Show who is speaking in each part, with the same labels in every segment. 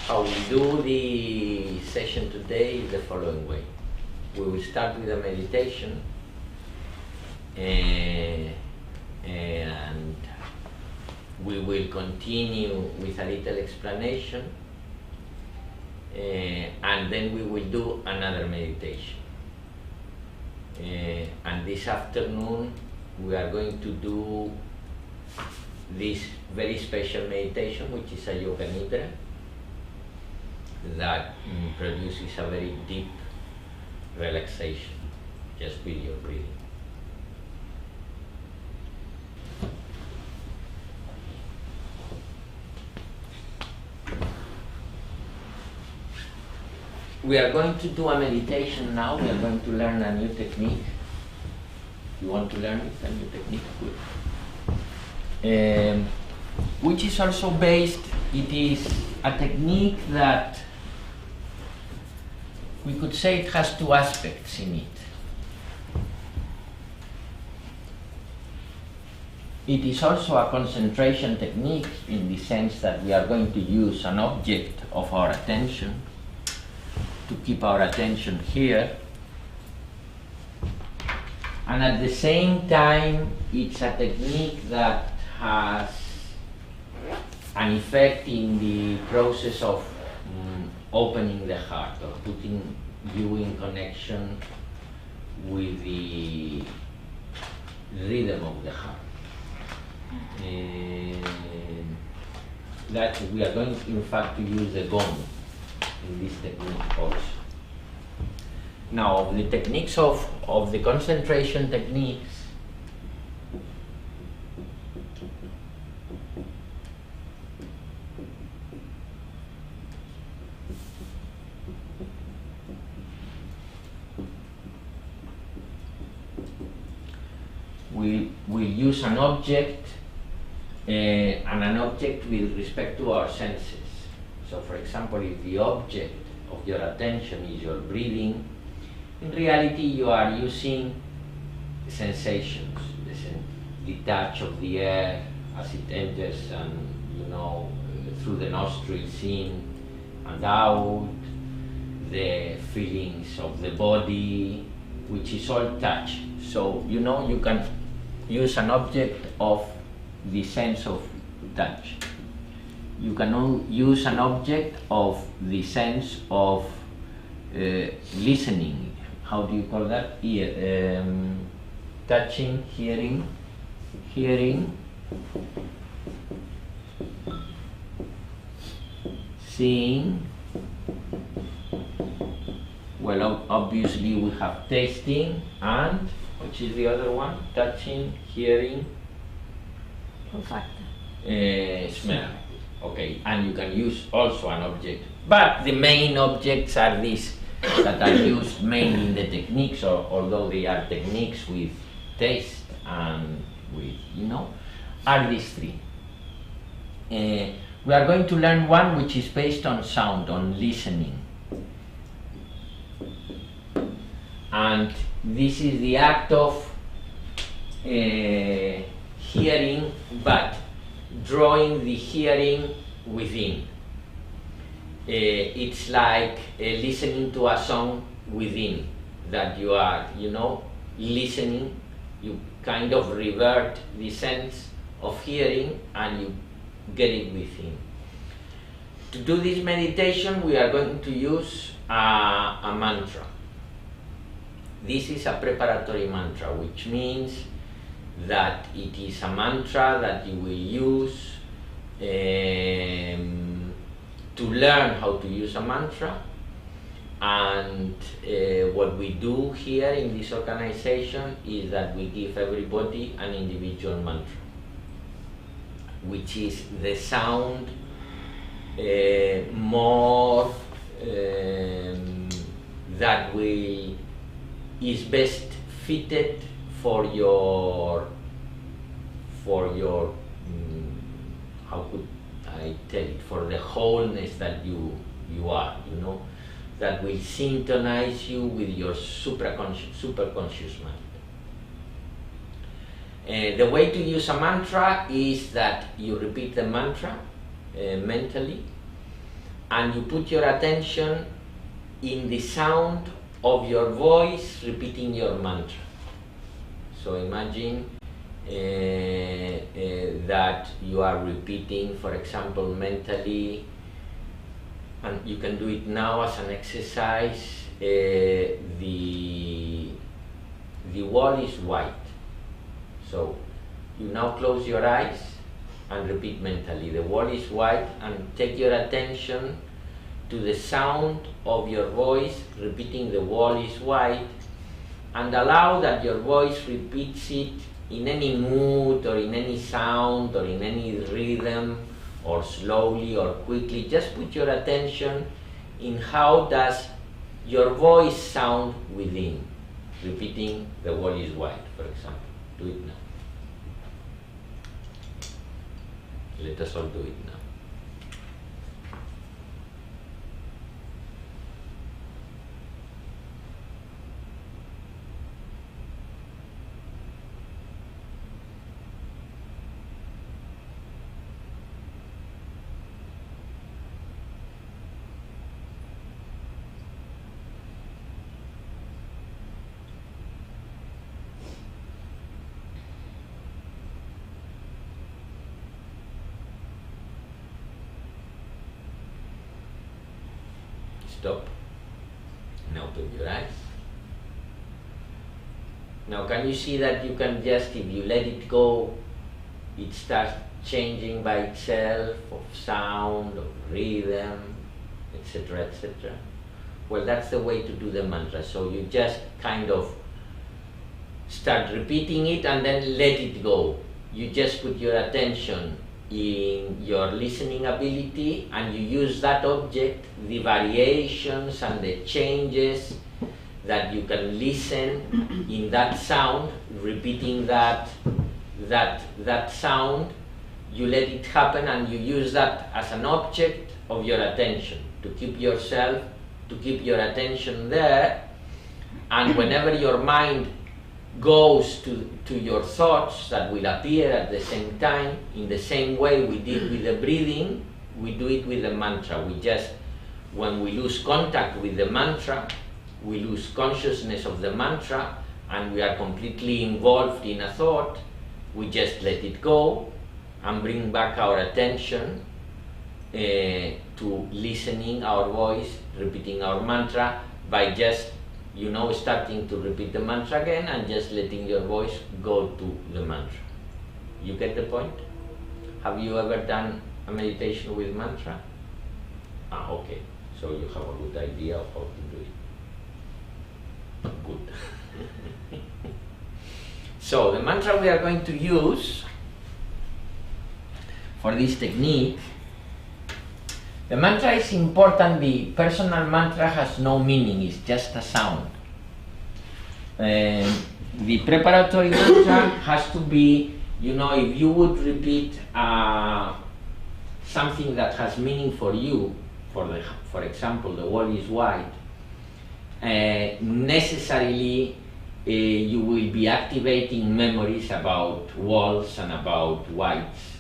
Speaker 1: How we do the session today is the following way. We will start with a meditation and we will continue with a little explanation and then we will do another meditation. And this afternoon we are going to do this very special meditation, which is a yoga nidra that produces a very deep relaxation just with your breathing. We are going to do a meditation now. We are going to learn a new technique. You want to learn it, a new technique? Good. Which is also based, it is a technique that we could say it has two aspects in it. It is also a concentration technique in the sense that we are going to use an object of our attention to keep our attention here, and at the same time it's a technique that has an effect in the process of opening the heart, or putting you in connection with the rhythm of the heart. That we are going, in fact, to use the gong in this technique also. Now, of the techniques of the concentration techniques, we use an object and an object with respect to our senses. So, for example, if the object of your attention is your breathing, in reality you are using sensations, the touch of the air as it enters and, through the nostrils in and out, the feelings of the body, which is all touch. So, you can use an object of the sense of touch. You can use an object of the sense of listening. How do you call that? Ear. Touching, hearing, seeing. Well, obviously we have tasting, and which is the other one? Touching, hearing, smell. Okay, and you can use also an object, but the main objects are these that are used mainly in the techniques, although they are techniques with taste and with, are these three. We are going to learn one which is based on sound, on listening. And this is the act of hearing, but drawing the hearing within. It's like listening to a song within, that you are, listening. You kind of revert the sense of hearing and you get it within. To do this meditation, we are going to use a mantra. This is a preparatory mantra, which means that it is a mantra that you will use to learn how to use a mantra. And what we do here in this organization is that we give everybody an individual mantra, which is the sound more that is best fitted for your how could I tell it, for the wholeness that you are, that will synchronize you with your superconscious mind. The way to use a mantra is that you repeat the mantra mentally, and you put your attention in the sound of your voice repeating your mantra. So imagine that you are repeating, for example, mentally, and you can do it now as an exercise, the wall is white. So you now close your eyes and repeat mentally, the wall is white, and take your attention to the sound of your voice repeating the wall is white, and allow that your voice repeats it in any mood or in any sound or in any rhythm, or slowly or quickly. Just put your attention in how does your voice sound within, repeating the wall is white, for example. Do it now. Let us all do it now. Stop. Now open your eyes. Now can you see that you can just, if you let it go, it starts changing by itself, of sound, of rhythm, etc., etc. Well, that's the way to do the mantra. So you just kind of start repeating it and then let it go. You just put your attention in your listening ability, and you use that object, the variations and the changes that you can listen in that sound, repeating that sound. You let it happen, and you use that as an object of your attention to keep your attention there. And whenever your mind goes to your thoughts that will appear at the same time, in the same way we did with the breathing, we do it with the mantra. We just, when we lose contact with the mantra, we lose consciousness of the mantra, and we are completely involved in a thought, we just let it go and bring back our attention to listening our voice, repeating our mantra, by just starting to repeat the mantra again and just letting your voice go to the mantra. You get the point? Have you ever done a meditation with mantra? Okay. So you have a good idea of how to do it. Good. So the mantra we are going to use for this technique, the mantra is important. The personal mantra has no meaning, it's just a sound. The preparatory mantra has to be, if you would repeat something that has meaning for you, for example, the wall is white, necessarily you will be activating memories about walls and about whites.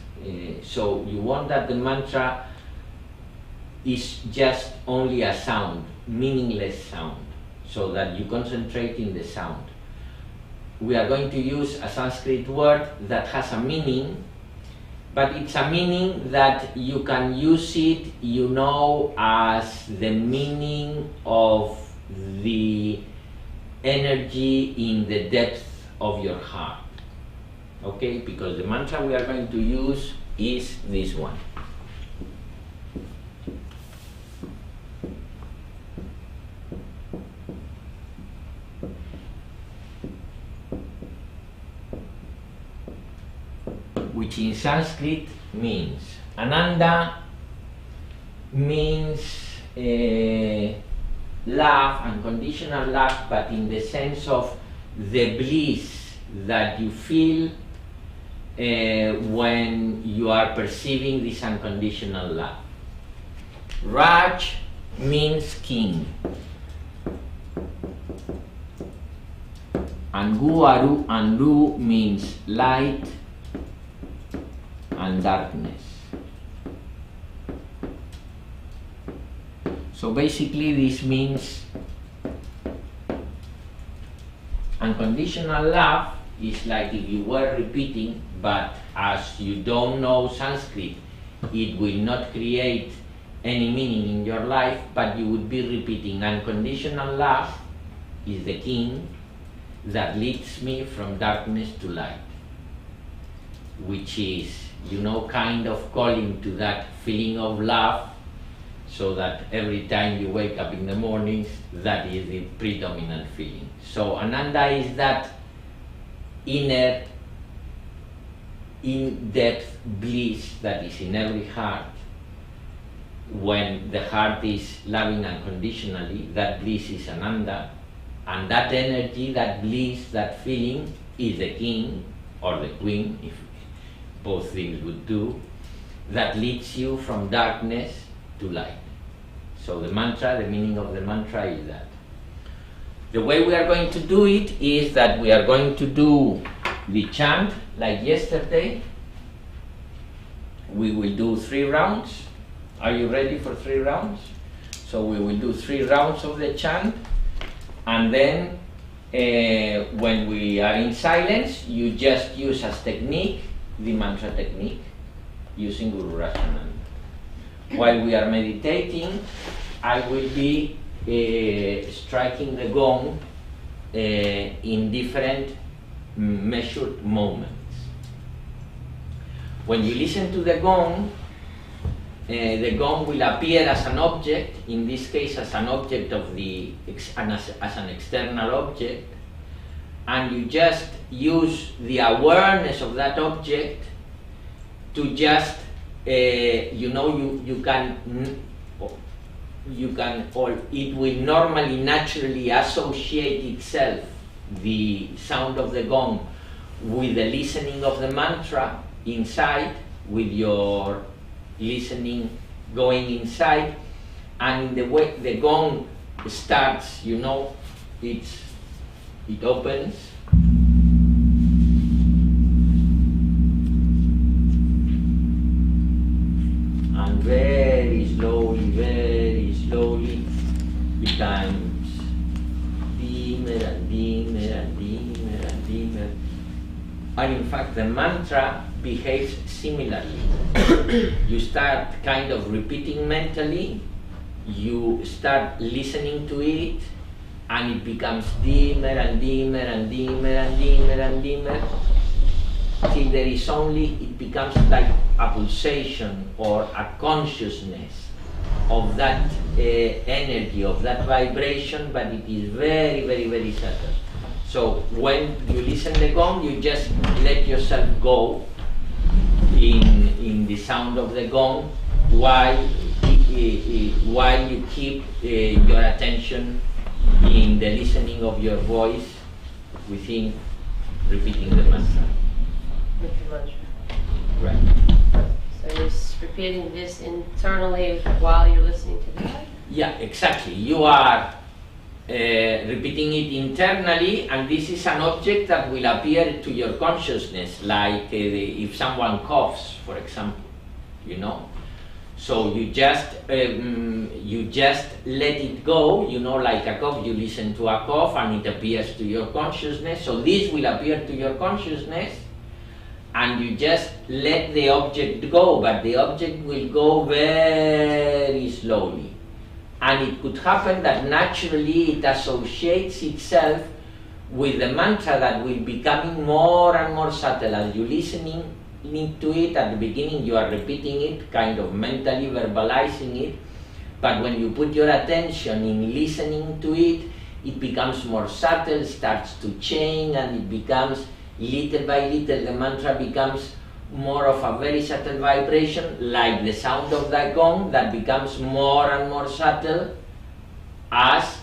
Speaker 1: So you want that the mantra is just only a sound, meaningless sound, so that you concentrate in the sound. We are going to use a Sanskrit word that has a meaning, but it's a meaning that you can use it, as the meaning of the energy in the depth of your heart. Okay, because the mantra we are going to use is this one. Which in Sanskrit means, Ananda means love, unconditional love, but in the sense of the bliss that you feel when you are perceiving this unconditional love. Raj means king. Angu and Ru means light and darkness. So basically this means unconditional love is like if you were repeating, but as you don't know Sanskrit, it will not create any meaning in your life, but you would be repeating, unconditional love is the king that leads me from darkness to light, which is, you know, kind of calling to that feeling of love, so that every time you wake up in the mornings, that is the predominant feeling. So Ananda is that inner, in-depth bliss that is in every heart. When the heart is loving unconditionally, that bliss is Ananda, and that energy, that bliss, that feeling is the king or the queen, if both things would do, that leads you from darkness to light. So the mantra, the meaning of the mantra is that. The way we are going to do it is that we are going to do the chant like yesterday. We will do 3 rounds. Are you ready for 3 rounds? So we will do 3 rounds of the chant, and then when we are in silence, you just use as technique the mantra technique using Guru Rajananda. While we are meditating, I will be striking the gong in different measured moments. When you listen to the gong will appear as an object, in this case as an object of as an external object, and you just use the awareness of that object to just it will normally naturally associate itself, the sound of the gong, with the listening of the mantra inside, with your listening going inside, and the way the gong starts, it opens, and very slowly becomes dimmer and dimmer and dimmer and dimmer. And in fact the mantra behaves similarly. You start kind of repeating mentally, you start listening to it, and it becomes dimmer and dimmer and dimmer and dimmer and dimmer, till there is only, it becomes like a pulsation or a consciousness of that energy, of that vibration, but it is very subtle. So when you listen to the gong, you just let yourself go in the sound of the gong while you keep your attention in the listening of your voice within repeating the mantra.
Speaker 2: With the mantra.
Speaker 1: Right.
Speaker 2: So you're repeating this internally while you're listening to the.
Speaker 1: Yeah, exactly. You are repeating it internally, and this is an object that will appear to your consciousness, like if someone coughs, for example, So you just let it go, like a cough. You listen to a cough, and it appears to your consciousness. So this will appear to your consciousness, and you just let the object go, but the object will go very slowly. And it could happen that naturally it associates itself with the mantra that will be becoming more and more subtle. As you're listening to it, at the beginning you are repeating it, kind of mentally verbalizing it, but when you put your attention in listening to it, it becomes more subtle, starts to change, and it becomes, little by little, the mantra becomes more of a very subtle vibration, like the sound of the gong, that becomes more and more subtle as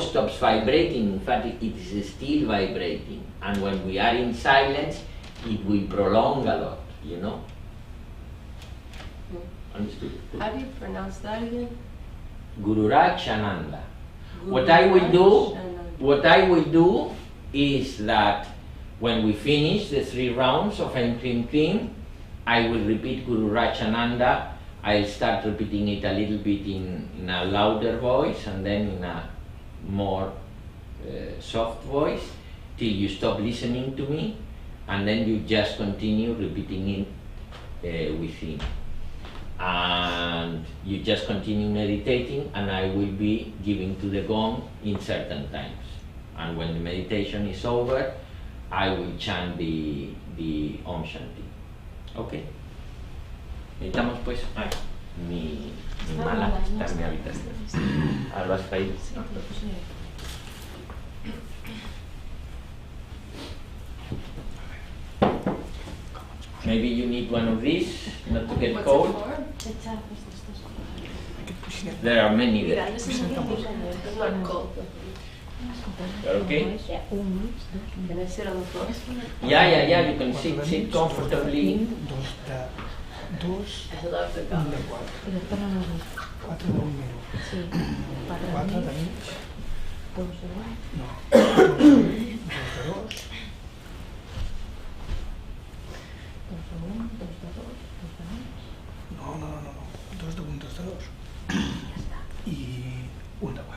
Speaker 1: stops vibrating. In fact, it is still vibrating, and when we are in silence, it will prolong a lot, Understood?
Speaker 2: How do you pronounce that again?
Speaker 1: Guru Rajananda. What I will do is that when we finish the 3 rounds of Em Krim Krim, I will repeat Guru Rajananda, I'll start repeating it a little bit in a louder voice and then in a more soft voice till you stop listening to me, and then you just continue repeating it within. And you just continue meditating, and I will be giving to the gong in certain times. And when the meditation is over, I will chant the Om Shanti. Okay. Meditamos pues. Ay, mi mala está en mi habitación. ¿Lo has traído? Maybe you need one of these, not to get cold. There are many there.
Speaker 2: It's not cold.
Speaker 1: You're okay?
Speaker 2: Yeah. Can I sit on the floor?
Speaker 1: Yeah, you can sit comfortably.
Speaker 2: I love the gong.
Speaker 3: 4 de número.
Speaker 4: Sí,
Speaker 3: 4 de mig.
Speaker 4: 2 de 1.
Speaker 3: No. 2 de 2. 2 de 1, 2 de 2, 2 de mig. No. 2 de 1, 2 de 2.
Speaker 4: Ya está.
Speaker 3: I 1 de 4.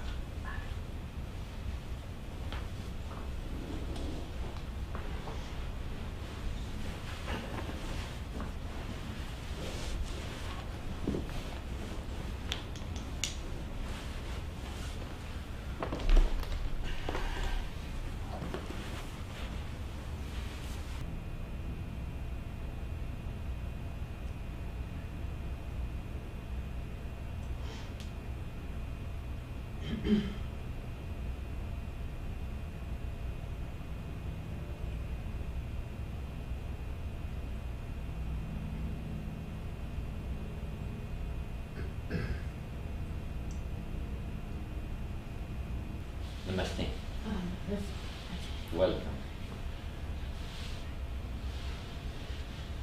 Speaker 1: Namaste. Welcome.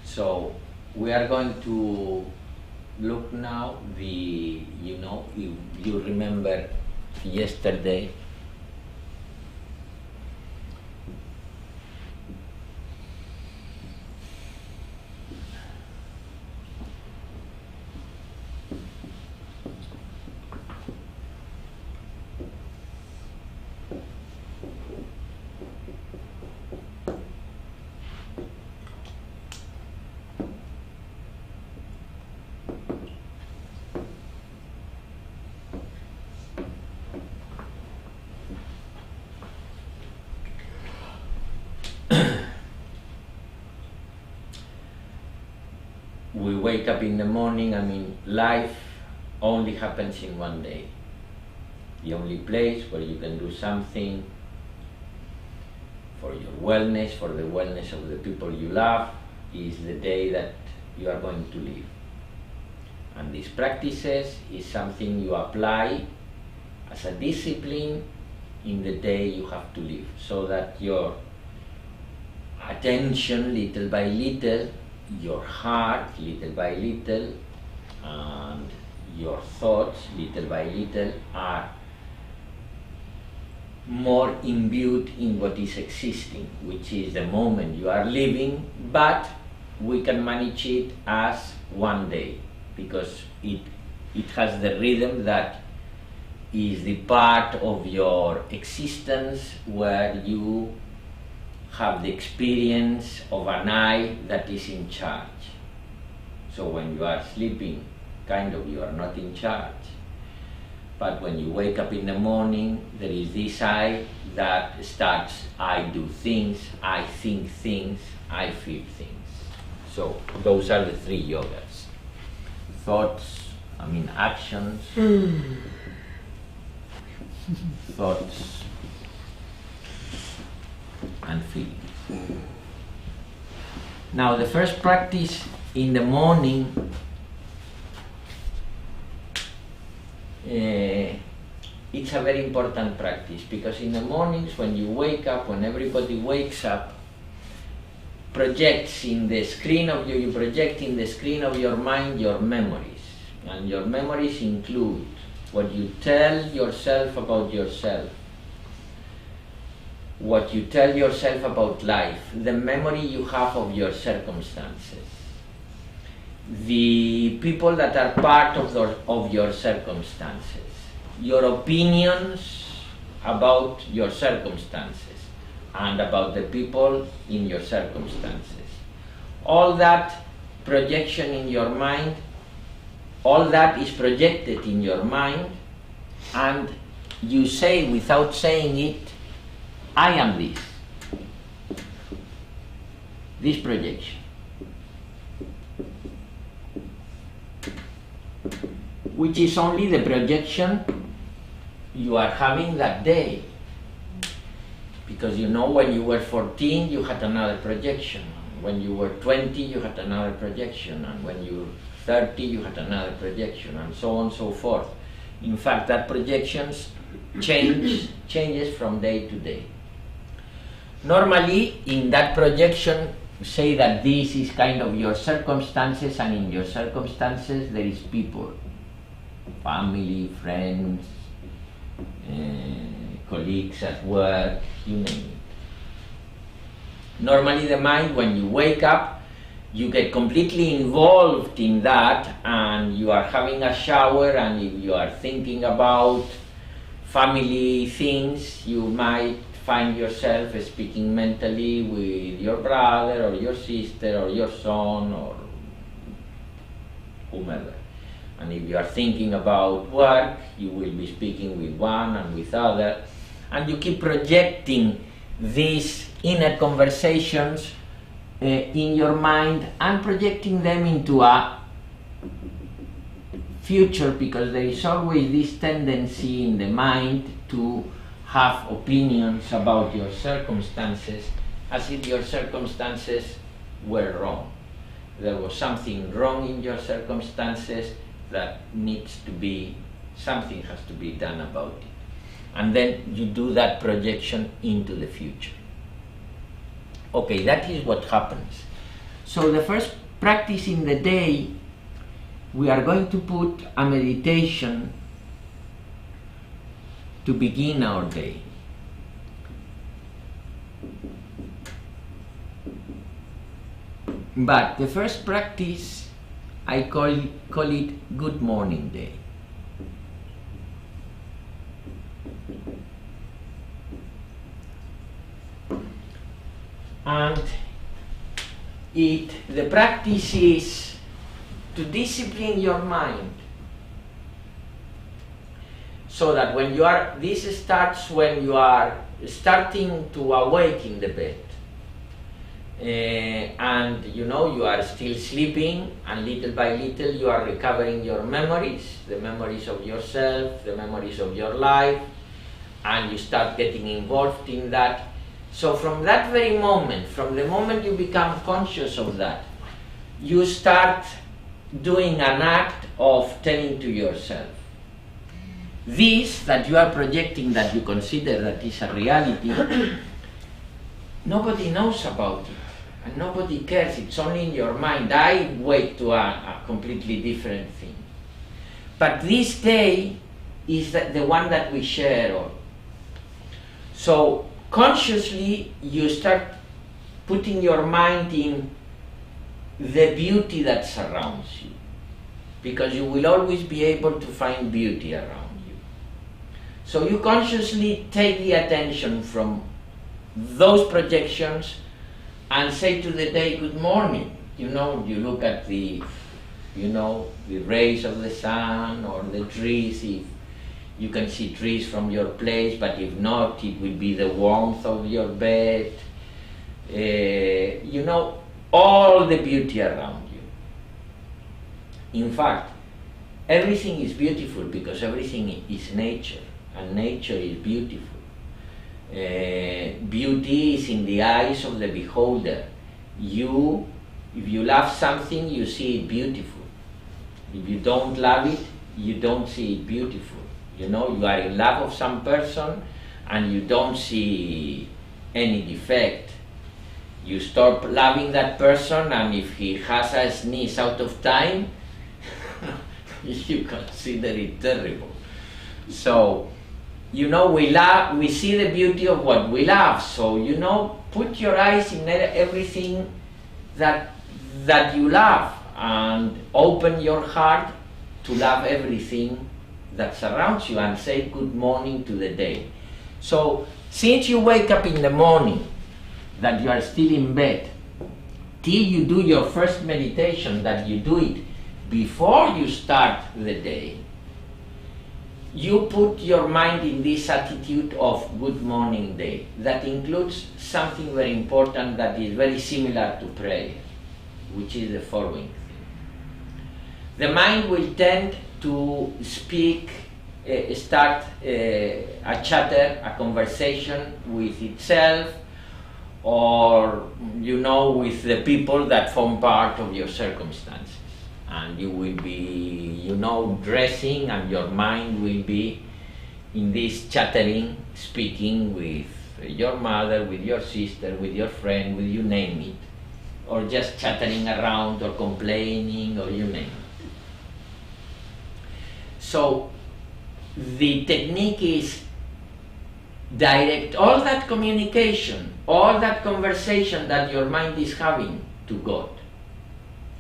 Speaker 1: So we are going to look now if you remember yesterday we wake up in the morning. I mean, life only happens in one day. The only place where you can do something for your wellness, for the wellness of the people you love, is the day that you are going to live. And these practices is something you apply as a discipline in the day you have to live, so that your attention, little by little, your heart, little by little, and your thoughts, little by little, are more imbued in what is existing, which is the moment you are living, but we can manage it as one day, because it has the rhythm that is the part of your existence where you have the experience of an I that is in charge. So when you are sleeping, kind of you are not in charge. But when you wake up in the morning, there is this I that starts, I do things, I think things, I feel things. So those are the 3 yogas. Thoughts, actions, thoughts, and feeling. Now the first practice in the morning, it's a very important practice, because in the mornings when you wake up, when everybody wakes up, projects in the screen of you project in the screen of your mind your memories, and your memories include what you tell yourself about yourself, what you tell yourself about life, the memory you have of your circumstances. the people that are part of your circumstances, your opinions about your circumstances and about the people in your circumstances. All that projection in your mind, all that is projected in your mind, and you say without saying it, I am this. This projection. Which is only the projection you are having that day. Because you know, when you were 14, you had another projection. When you were 20, you had another projection. And when you were 30, you had another projection, and so on and so forth. In fact, that projections changes from day to day. Normally, in that projection, say that this is kind of your circumstances, and in your circumstances there is people, family, friends, colleagues at work, you name it. Normally the mind, when you wake up, you get completely involved in that, and you are having a shower, and if you are thinking about family things, you might find yourself speaking mentally with your brother or your sister or your son or whomever. And if you are thinking about work, you will be speaking with one and with other, and you keep projecting these inner conversations in your mind and projecting them into a future, because there is always this tendency in the mind to have opinions about your circumstances as if your circumstances were wrong. There was something wrong in your circumstances that needs to be, something has to be done about it. And then you do that projection into the future. Okay, that is what happens. So the first practice in the day, we are going to put a meditation to begin our day. But the first practice, I call it Good Morning Day. And the practice is to discipline your mind, so that when you are, this starts when you are starting to awake in the bed, and you know you are still sleeping, and little by little you are recovering your memories, the memories of yourself, the memories of your life, and you start getting involved in that. So from that very moment, from the moment you become conscious of that, you start doing an act of telling to yourself, this that you are projecting, that you consider that is a reality, nobody knows about it, and nobody cares, it's only in your mind. I wake to a completely different thing. But this day is the one that we share all. So consciously you start putting your mind in the beauty that surrounds you, because you will always be able to find beauty around you. So you consciously take the attention from those projections and say to the day, good morning. You know, you look at the rays of the sun or the trees. If you can see trees from your place, but if not, it will be the warmth of your bed. You know, all the beauty around you. In fact, everything is beautiful because everything is nature, and nature is beautiful. Beauty is in the eyes of the beholder. If you love something, you see it beautiful. If you don't love it, you don't see it beautiful. You know, you are in love of some person and you don't see any defect. You stop loving that person, and if he has a sneeze out of time, you consider it terrible. So, you know, we see the beauty of what we love. So, you know, put your eyes in everything that you love, and open your heart to love everything that surrounds you and say good morning to the day. So since you wake up in the morning, that you are still in bed, till you do your first meditation, that you do it before you start the day, you put your mind in this attitude of good morning day. That includes something very important that is very similar to prayer, which is the following thing. The mind will tend to speak, start a chatter, a conversation with itself, or with the people that form part of your circumstances. And you will be, dressing, and your mind will be in this chattering, speaking with your mother, with your sister, with your friend, with you name it, or just chattering around or complaining, or you name it. So the technique is direct all that communication, all that conversation that your mind is having to God.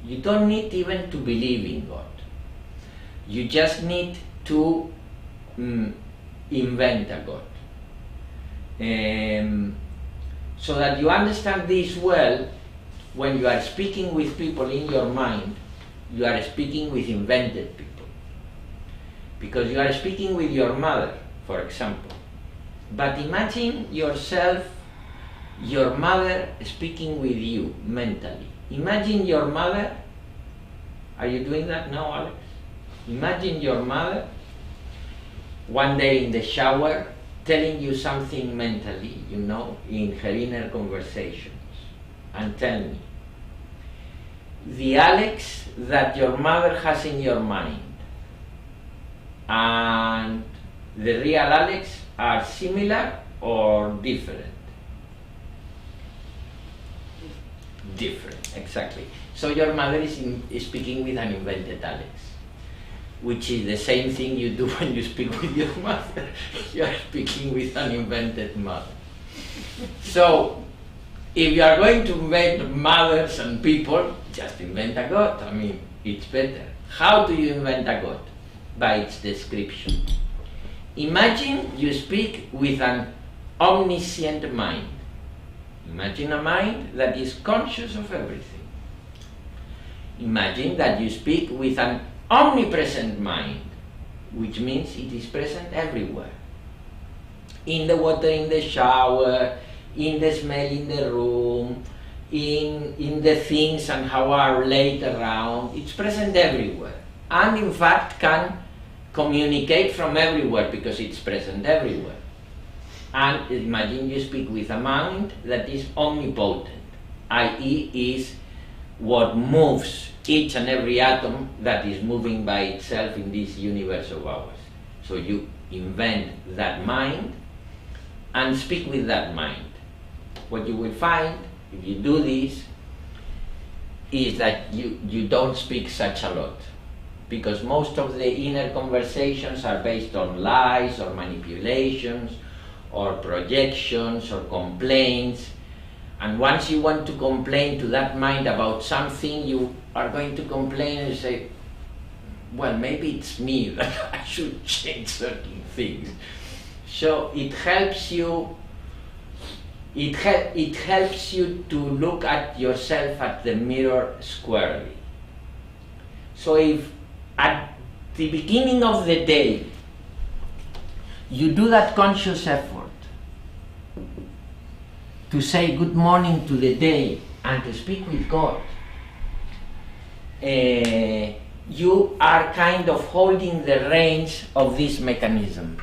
Speaker 1: You don't need even to believe in God. You just need to invent a God. So that you understand this well, when you are speaking with people in your mind, you are speaking with invented people. Because you are speaking with your mother, for example. But imagine yourself, your mother speaking with you mentally. Imagine your mother, are you doing that now, Alex? Imagine your mother one day in the shower telling you something mentally, in her inner conversations. And tell me, the Alex that your mother has in your mind and the real Alex are similar or different? Different, exactly. So your mother is speaking with an invented Alex, which is the same thing you do when you speak with your mother. You are speaking with an invented mother. So if you are going to invent mothers and people, just invent a God. I mean, it's better. How do you invent a God? By its description. Imagine you speak with an omniscient mind. Imagine a mind that is conscious of everything. Imagine that you speak with an omnipresent mind, which means it is present everywhere. In the water in the shower, in the smell in the room, in the things and how are laid around. It's present everywhere. And in fact can communicate from everywhere because it's present everywhere. And imagine you speak with a mind that is omnipotent, i.e. is what moves each and every atom that is moving by itself in this universe of ours. So you invent that mind and speak with that mind. What you will find, if you do this, is that you don't speak such a lot. Because most of the inner conversations are based on lies or manipulations or projections or complaints. And once you want to complain to that mind about something, you are going to complain and say, well, maybe it's me that I should change certain things. So it helps you to look at yourself at the mirror squarely. So if at the beginning of the day you do that conscious effort to say good morning to the day and to speak with God, you are kind of holding the reins of this mechanism.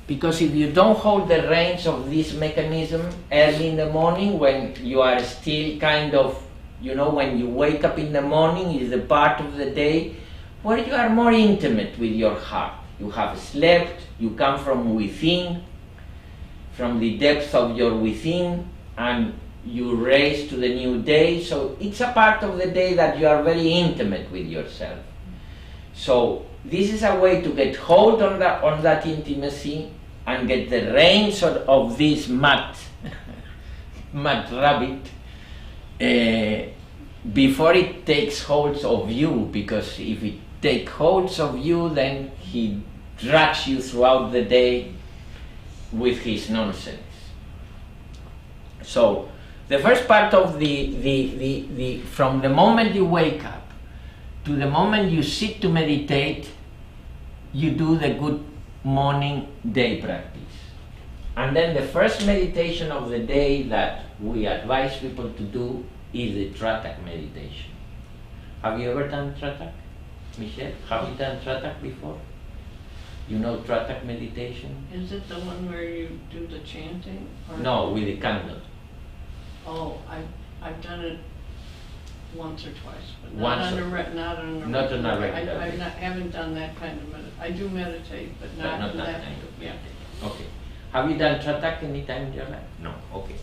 Speaker 1: Because if you don't hold the reins of this mechanism early in the morning, when you are still kind of, when you wake up in the morning, is the part of the day where you are more intimate with your heart. You have slept, you come from within, from the depth of your within, and you raise to the new day. So it's a part of the day that you are very intimate with yourself. So this is a way to get hold on that intimacy and get the reins of this mad rabbit before it takes hold of you, because if it takes hold of you, then he drags you throughout the day with his nonsense. So the first part of the from the moment you wake up to the moment you sit to meditate, you do the good morning day practice. And then the first meditation of the day that we advise people to do is the Tratak meditation. Have you ever done Tratak? Michelle, have you done Tratak before? You know Tratak meditation?
Speaker 5: Is it the one where you do the chanting? Or
Speaker 1: No, with the candle.
Speaker 5: Oh, I've done it once or twice, but
Speaker 1: Once
Speaker 5: not
Speaker 1: or-
Speaker 5: not on a
Speaker 1: not on a
Speaker 5: regular.
Speaker 1: regular
Speaker 5: I
Speaker 1: basis.
Speaker 5: haven't done that kind of meditation. I do meditate, but
Speaker 1: But not
Speaker 5: to
Speaker 1: that
Speaker 5: that.
Speaker 1: kind of
Speaker 5: Yeah.
Speaker 1: Okay. Have you done Tratak any time in your life? No. Okay.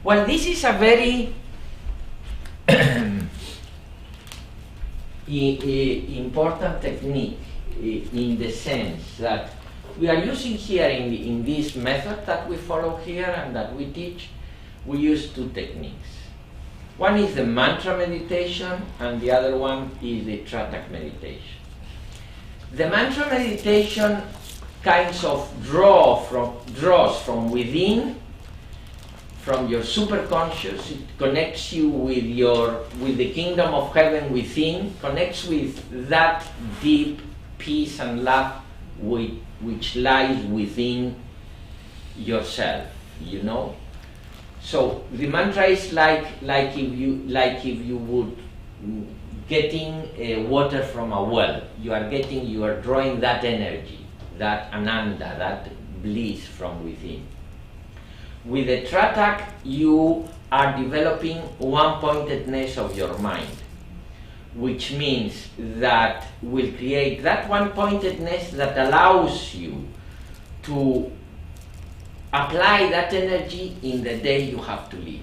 Speaker 1: Well, this is a very important technique in the sense that we are using here in this method that we follow here and that we teach, we use two techniques. One is the mantra meditation and the other one is the Tratak meditation. The mantra meditation kinds of draws from within, from your superconscious. It connects you with the kingdom of heaven within, connects with that deep peace and love which lies within yourself, you know. So the mantra is like if you would getting water from a well. You are drawing that energy, that ananda, that bliss from within. With the Tratak, you are developing one-pointedness of your mind, which means that will create that one-pointedness that allows you to apply that energy in the day you have to live.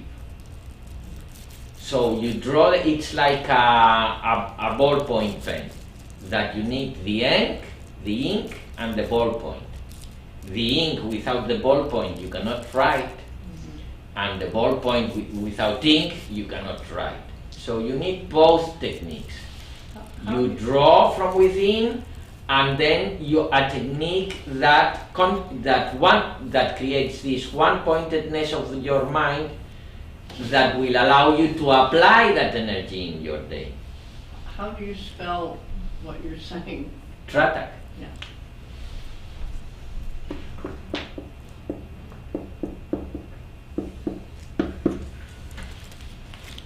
Speaker 1: So you draw, it's like a ballpoint pen, that you need the ink and the ballpoint. The ink without the ballpoint you cannot write, and the ballpoint without ink you cannot write. So you need both techniques. You draw from within, and then a technique that creates this one-pointedness of your mind that will allow you to apply that energy in your day.
Speaker 5: How do you spell what you're saying?
Speaker 1: Tratak.
Speaker 5: Yeah.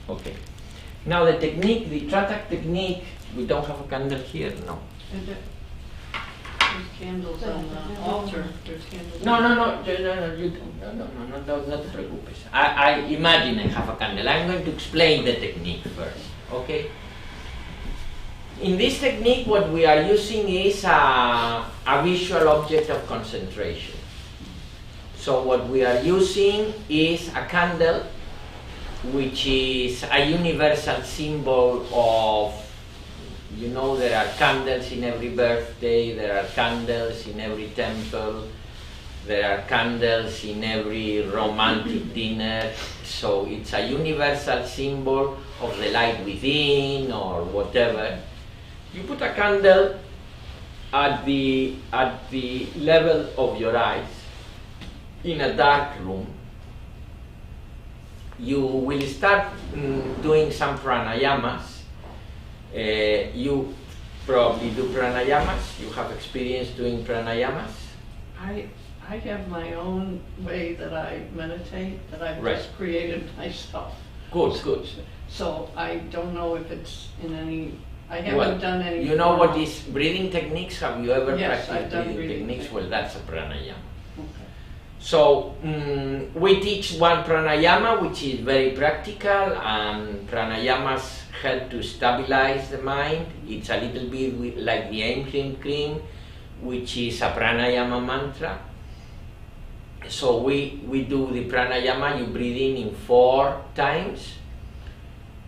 Speaker 1: Okay. Now the technique, the Tratak technique, we don't have a candle here, no.
Speaker 5: And there's candles on the altar. There's candles.
Speaker 1: No, not te preocupes. I imagine I have a candle. I'm going to explain the technique first, okay? In this technique, what we are using is a visual object of concentration. So what we are using is a candle, which is a universal symbol of, you know, there are candles in every birthday, there are candles in every temple, there are candles in every romantic dinner. So it's a universal symbol of the light within or whatever. You put a candle at the level of your eyes in a dark room. You will start doing some pranayamas. You probably do pranayamas. You have experience doing pranayamas.
Speaker 5: I have my own way that I meditate that I've just created myself.
Speaker 1: Good.
Speaker 5: So I don't know if it's in any. I haven't done any.
Speaker 1: You know what is breathing techniques? Have you ever
Speaker 5: Yes, I've
Speaker 1: practiced
Speaker 5: done
Speaker 1: breathing techniques?
Speaker 5: techniques.
Speaker 1: Well, that's a pranayama.
Speaker 5: Okay.
Speaker 1: So we teach one pranayama, which is very practical, and pranayamas help to stabilize the mind. It's a little bit like the Aim Cream, which is a pranayama mantra. So we do the pranayama. You breathe in 4 times.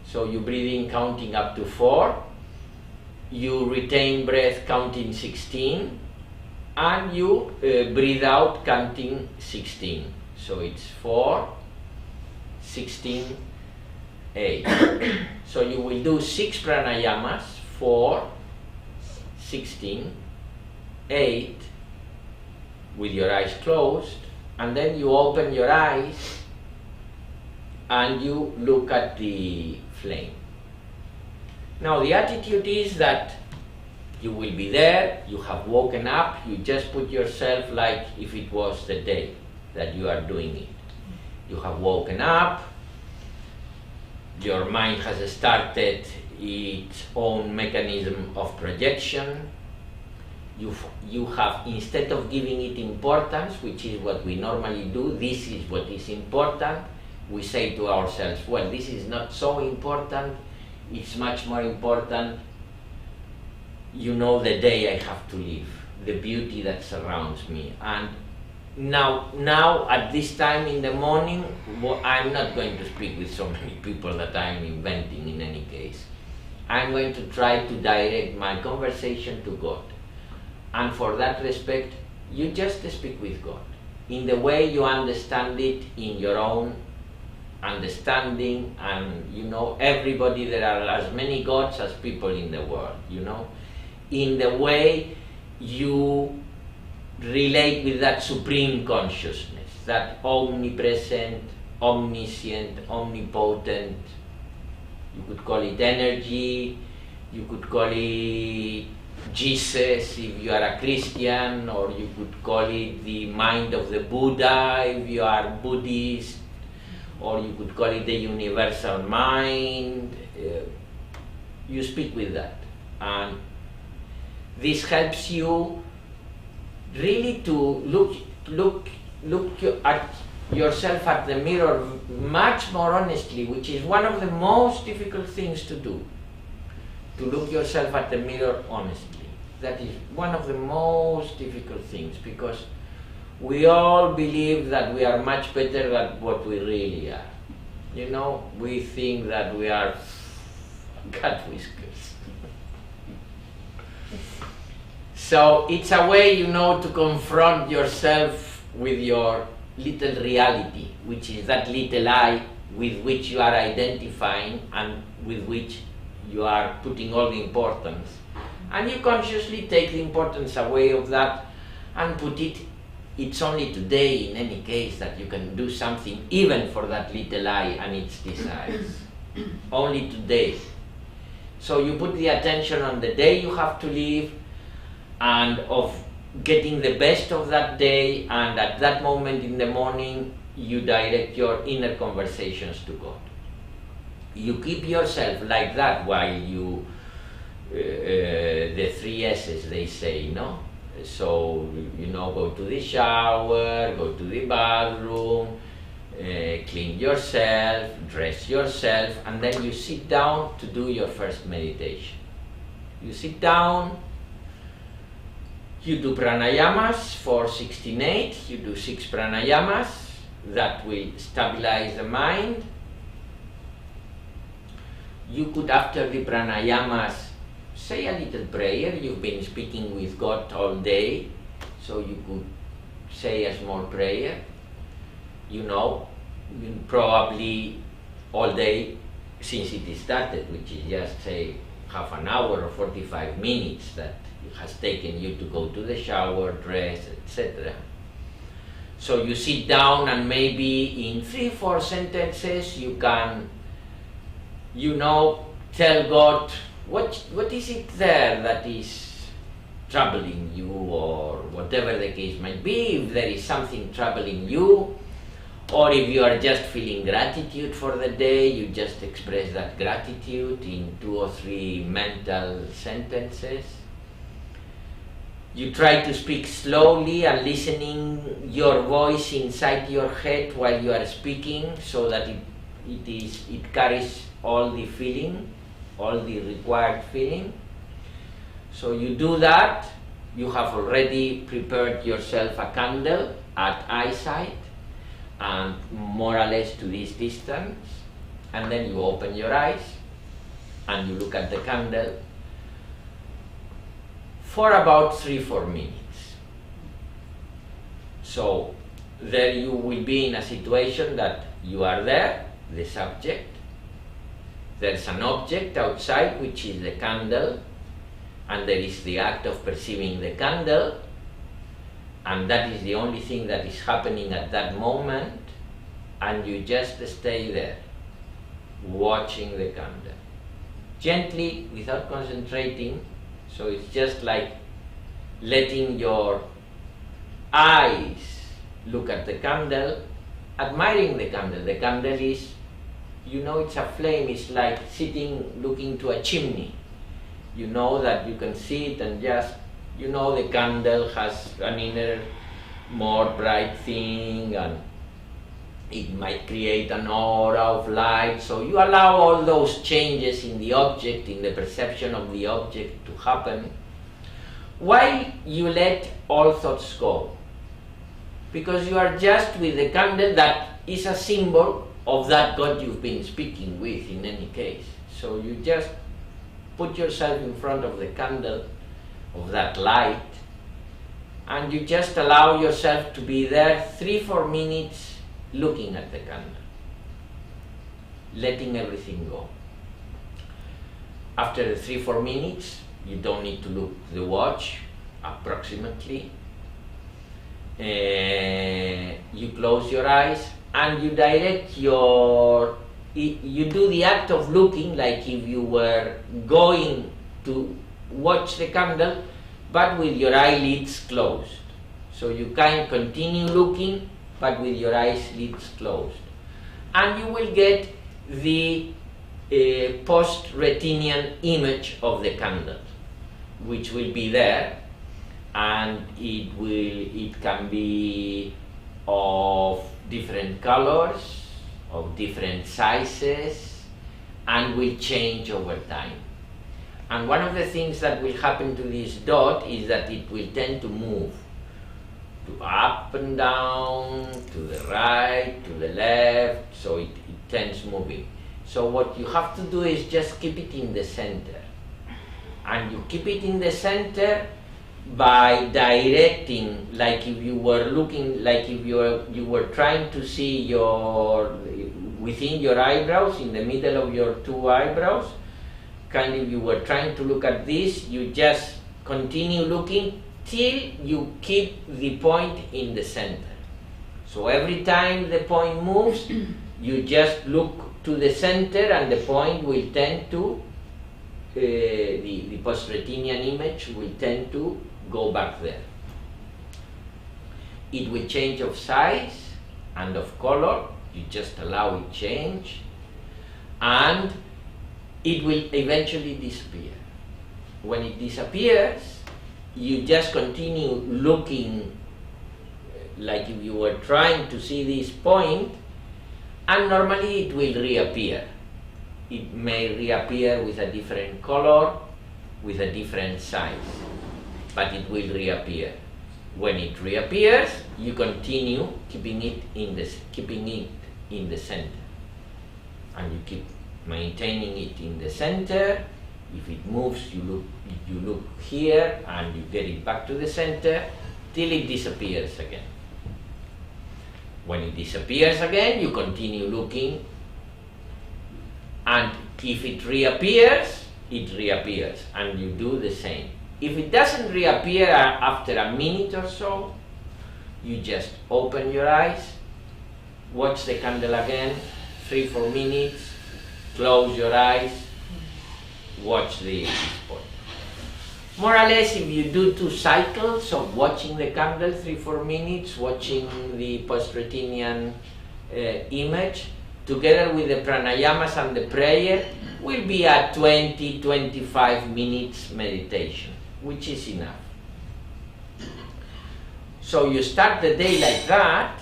Speaker 1: So you breathe in counting up to 4. You retain breath counting 16. And you breathe out counting 16. So it's 4, 16, 8. So you will do 6 pranayamas, 4, 16, 8, with your eyes closed, and then you open your eyes and you look at the flame. Now the attitude is that you will be there, you have woken up, you just put yourself like if it was the day that you are doing it. You have woken up, your mind has started its own mechanism of projection. You have, instead of giving it importance, which is what we normally do, this is what is important, we say to ourselves, well, this is not so important, it's much more important, you know, the day I have to live, the beauty that surrounds me. And now at this time in the morning, I'm not going to speak with so many people that I'm inventing in any case. I'm going to try to direct my conversation to God. And for that respect, you just speak with God in the way you understand it, in your own understanding. And you know, everybody, there are as many gods as people in the world, you know, in the way you relate with that supreme consciousness, that omnipresent, omniscient, omnipotent, you could call it energy, you could call it Jesus if you are a Christian, or you could call it the mind of the Buddha if you are Buddhist, or you could call it the universal mind. You speak with that, and this helps you really to look at yourself at the mirror much more honestly, which is one of the most difficult things to do, to look yourself at the mirror honestly. That is one of the most difficult things, because we all believe that we are much better than what we really are. You know, we think that we are cat whiskers. So it's a way, you know, to confront yourself with your little reality, which is that little I with which you are identifying and with which you are putting all the importance. And you consciously take the importance away of that and put it, it's only today in any case that you can do something even for that little I and its desires. Only today. So you put the attention on the day you have to live, and of getting the best of that day, and at that moment in the morning you direct your inner conversations to God. You keep yourself like that while you, the 3 S's they say, no? So, you know, go to the shower, go to the bathroom, clean yourself, dress yourself, and then you sit down to do your first meditation. You sit down, you do pranayamas for 16-8, you do 6 pranayamas that will stabilize the mind. You could, after the pranayamas, say a little prayer. You've been speaking with God all day, so you could say a small prayer. You know, probably all day since it started, which is just say half an hour or 45 minutes that it has taken you to go to the shower, dress, etc. So you sit down and maybe in 3-4 sentences you can, you know, tell God what is it there that is troubling you, or whatever the case might be. If there is something troubling you, or if you are just feeling gratitude for the day, you just express that gratitude in 2 or 3 mental sentences. You try to speak slowly and listening your voice inside your head while you are speaking, so that it carries all the feeling, all the required feeling. So you do that. You have already prepared yourself a candle at eyesight and more or less to this distance, and then you open your eyes and you look at the candle for about 3-4 minutes. So there you will be in a situation that you are there, the subject, There's an object outside, which is the candle, and there is the act of perceiving the candle, and that is the only thing that is happening at that moment, and you just stay there, watching the candle. Gently, without concentrating, so it's just like letting your eyes look at the candle, admiring the candle. The candle is, you know, it's a flame, it's like sitting looking to a chimney. You know that you can see it and just, you know, the candle has an inner, more bright thing, and it might create an aura of light. So you allow all those changes in the object, in the perception of the object to happen, while you let all thoughts go. Because you are just with the candle that is a symbol of that God you've been speaking with in any case. So you just put yourself in front of the candle, of that light, and you just allow yourself to be there 3-4 minutes looking at the candle, letting everything go. After the 3-4 minutes, you don't need to look at the watch, approximately. You close your eyes and you direct you do the act of looking like if you were going to watch the candle, but with your eyelids closed. So you can continue looking, but with your eyelids closed. And you will get the post-retinian image of the candle, which will be there, and it can be of different colors, of different sizes, and will change over time. And one of the things that will happen to this dot is that it will tend to move to up and down, to the right, to the left, so it tends moving. So what you have to do is just keep it in the center. And you keep it in the center by directing, like if you were looking, like if you were trying to see within your eyebrows, in the middle of your 2 eyebrows, kind of you were trying to look at this, you just continue looking till you keep the point in the center. So every time the point moves, you just look to the center and the point will tend to, the post-retinian image will tend to go back there. It will change of size and of color, you just allow it change, and it will eventually disappear. When it disappears, you just continue looking like if you were trying to see this point, and normally it will reappear. It may reappear with a different color, with a different size, but it will reappear. When it reappears, you continue keeping it in the center, and you keep maintaining it in the center. If it moves, you look here and you get it back to the center till it disappears again. When it disappears again, you continue looking, and if it reappears, and you do the same. If it doesn't reappear after a minute or so, you just open your eyes, watch the candle again, 3-4 minutes, close your eyes, watch the point. More or less, if you do 2 cycles of watching the candle, 3-4 minutes, watching the post-retinian image, together with the pranayamas and the prayer, will be a 20-25 minutes meditation, which is enough. So you start the day like that,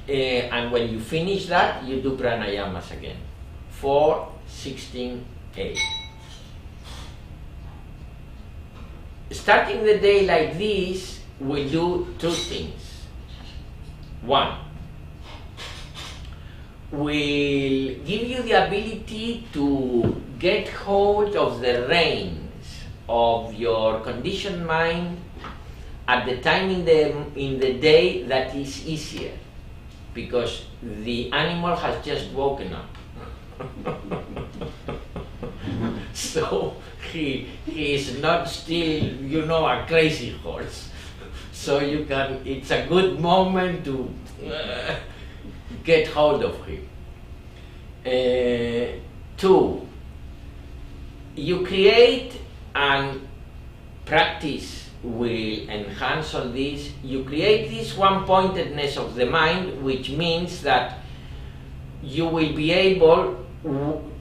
Speaker 1: and when you finish that, you do pranayamas again. 4, 16, 8. Starting the day like this, we do 2 things. 1, we'll give you the ability to get hold of the reins of your conditioned mind at the time in the day that is easier, because the animal has just woken up. So he is not still, you know, a crazy horse. So you can, it's a good moment to get hold of him. 2, you create and practice will enhance all this. You create this one-pointedness of the mind, which means that you will be able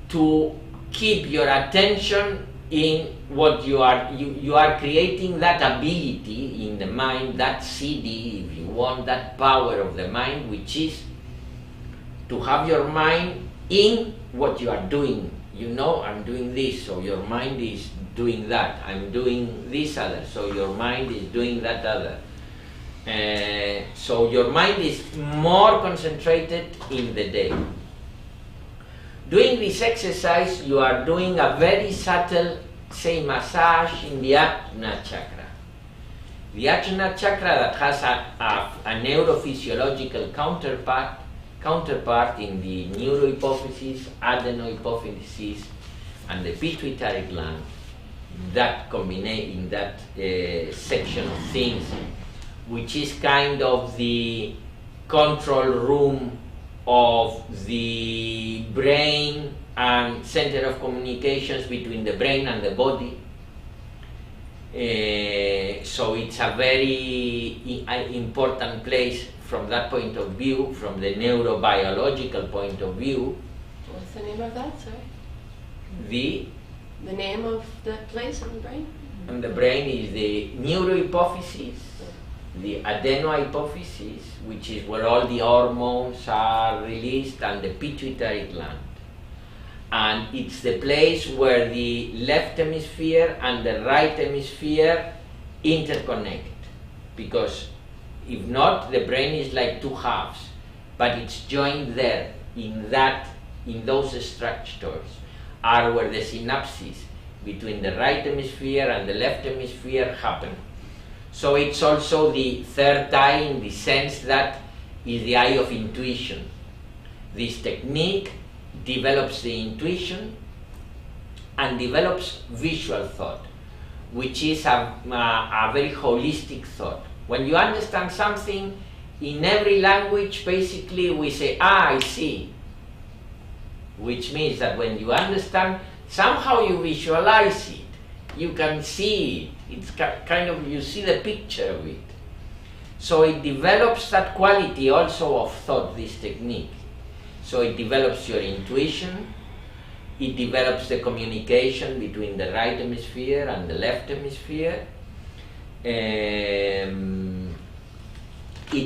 Speaker 1: to keep your attention in what you are. You are creating that ability in the mind, that CD, if you want, that power of the mind, which is to have your mind in what you are doing. You know, I'm doing this, so your mind is doing that. I'm doing this other, so your mind is doing that other. So your mind is more concentrated in the day. Doing this exercise, you are doing a very subtle, say, massage in the Ajna chakra. The Ajna chakra that has a neurophysiological counterpart in the neurohypophysis, adenohypophysis, and the pituitary gland. That combination, that section of things, which is kind of the control room of the brain and center of communications between the brain and the body. So it's a very important place from that point of view, from the neurobiological point of view.
Speaker 2: What's the name of that, sorry?
Speaker 1: The
Speaker 2: name of the place in the brain?
Speaker 1: And the brain is the neurohypophysis, the adenohypophysis, which is where all the hormones are released, and the pituitary gland. And it's the place where the left hemisphere and the right hemisphere interconnect. Because if not, the brain is like two halves, but it's joined there, in those structures are where the synapses between the right hemisphere and the left hemisphere happen. So it's also the third eye, in the sense that is the eye of intuition. This technique develops the intuition and develops visual thought, which is a very holistic thought. When you understand something, in every language, basically we say, I see. Which means that when you understand, somehow you visualize it. You can see it. It's kind of, you see the picture of it. So it develops that quality also of thought, this technique. So it develops your intuition. It develops the communication between the right hemisphere and the left hemisphere. It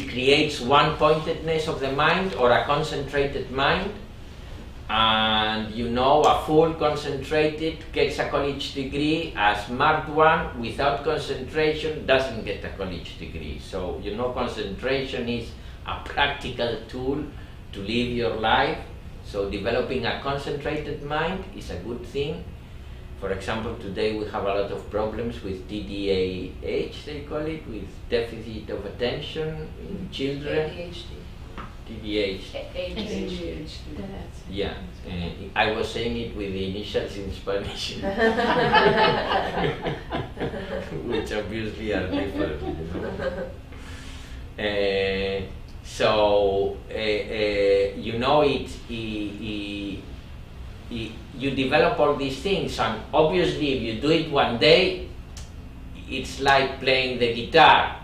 Speaker 1: creates one-pointedness of the mind, or a concentrated mind. And you know, a full concentrated gets a college degree. A smart one without concentration doesn't get a college degree. So you know, concentration is a practical tool to live your life. So developing a concentrated mind is a good thing. For example, today we have a lot of problems with TDAH, they call it, with deficit of attention in children.
Speaker 2: ADHD.
Speaker 1: Yeah, I was saying it with the initials in Spanish, which obviously are different. So you know, you develop all these things, and obviously if you do it one day, it's like playing the guitar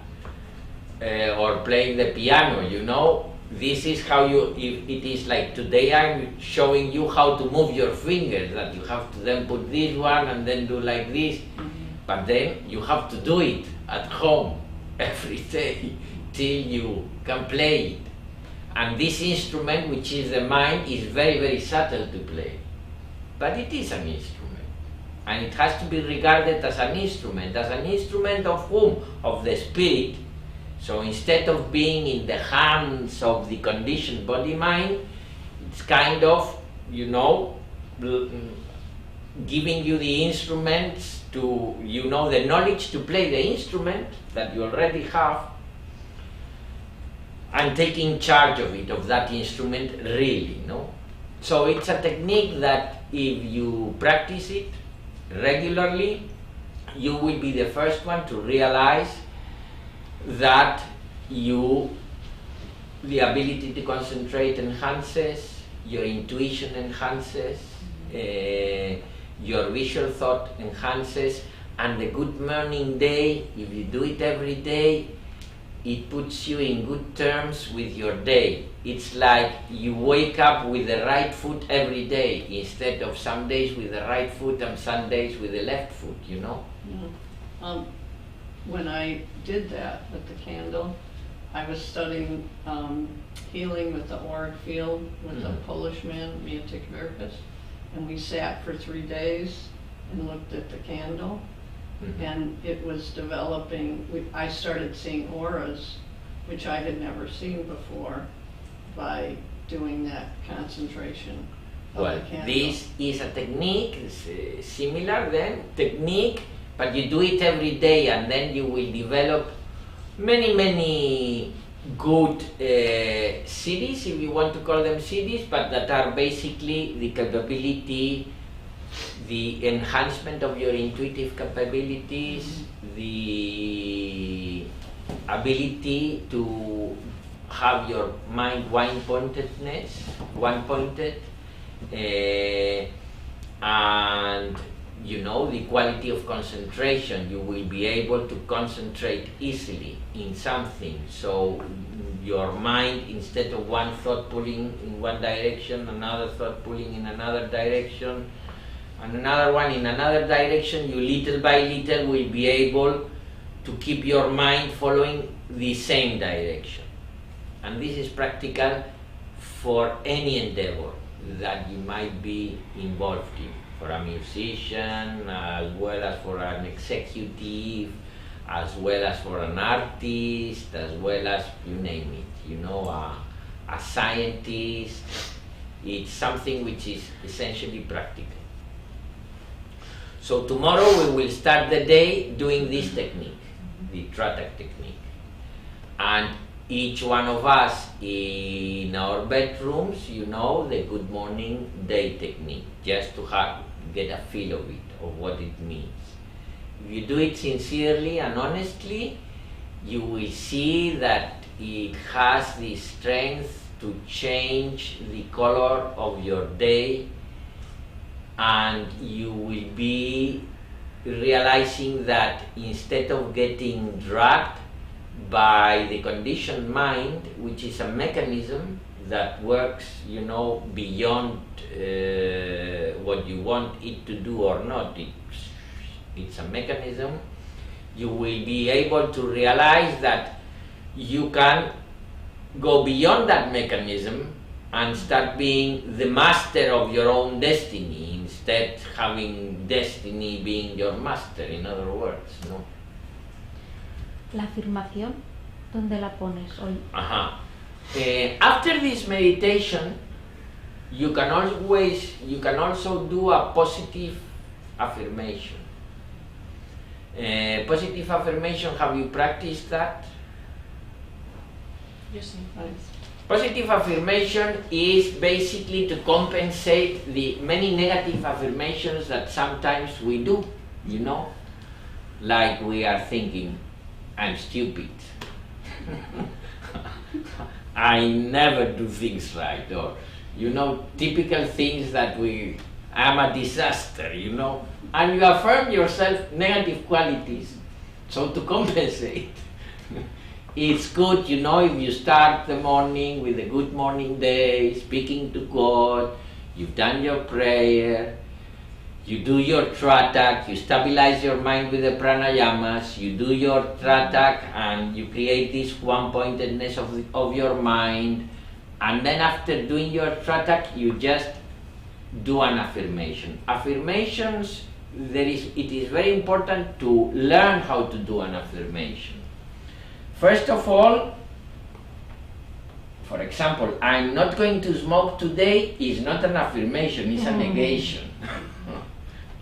Speaker 1: or playing the piano, you know. This is how it is like today I'm showing you how to move your fingers, that you have to then put this one and then do like this. But then you have to do it at home every day till you can play it. And this instrument, which is the mind, is very, very subtle to play. But it is an instrument. And it has to be regarded as an instrument. As an instrument of whom? Of the spirit. So instead of being in the hands of the conditioned body-mind, it's kind of, you know, giving you the instruments to, you know, the knowledge to play the instrument that you already have, and taking charge of it, of that instrument, really, no? So it's a technique that if you practice it, regularly, you will be the first one to realize that the ability to concentrate enhances, your intuition enhances, your visual thought enhances, and the good morning day, if you do it every day, it puts you in good terms with your day. It's like you wake up with the right foot every day, instead of some days with the right foot and some days with the left foot, you know?
Speaker 5: Yeah. When I did that with the candle, I was studying healing with the auric field with a Polish man, Miatik Verkus, and we sat for 3 days and looked at the candle, and it was developing. I started seeing auras, which I had never seen before, by doing that concentration of
Speaker 1: Well,
Speaker 5: the candle.
Speaker 1: this is a technique, similar then, technique, but you do it every day, and then you will develop many good cities, if you want to call them cities, but that are basically the capability, the enhancement of your intuitive capabilities, the ability to have your mind one-pointed, and you know, the quality of concentration. You will be able to concentrate easily in something, so your mind, instead of one thought pulling in one direction, another thought pulling in another direction, and another one in another direction, you little by little will be able to keep your mind following the same direction. And this is practical for any endeavor that you might be involved in, for a musician, as well as for an executive, as well as for an artist, as well as, you name it, you know, a scientist. It's something which is essentially practical. So tomorrow we will start the day doing this technique, the Tratak technique. And each one of us in our bedrooms, you know, the good morning day technique, just to get a feel of it, of what it means. If you do it sincerely and honestly, you will see that it has the strength to change the color of your day, and you will be realizing that instead of getting dragged by the conditioned mind, which is a mechanism that works, you know, beyond what you want it to do or not, it's a mechanism, you will be able to realize that you can go beyond that mechanism and start being the master of your own destiny, instead having destiny being your master, in other words, no?
Speaker 4: La afirmación, ¿dónde la pones hoy?
Speaker 1: After this meditation, you can also do a positive affirmation. Positive affirmation, have you practiced that?
Speaker 5: Yes, nice.
Speaker 1: Positive affirmation is basically to compensate the many negative affirmations that sometimes we do, you know, like we are thinking, I'm stupid, I never do things right, or, you know, typical things that I'm a disaster, you know, and you affirm yourself negative qualities, so to compensate. It's good, you know, if you start the morning with a good morning day, speaking to God, you've done your prayer, you do your tratak, you stabilize your mind with the pranayamas, you do your tratak and you create this one-pointedness of your mind, and then after doing your tratak, you just do an affirmation. Affirmations, it is very important to learn how to do an affirmation. First of all, for example, I'm not going to smoke today is not an affirmation, it's a negation.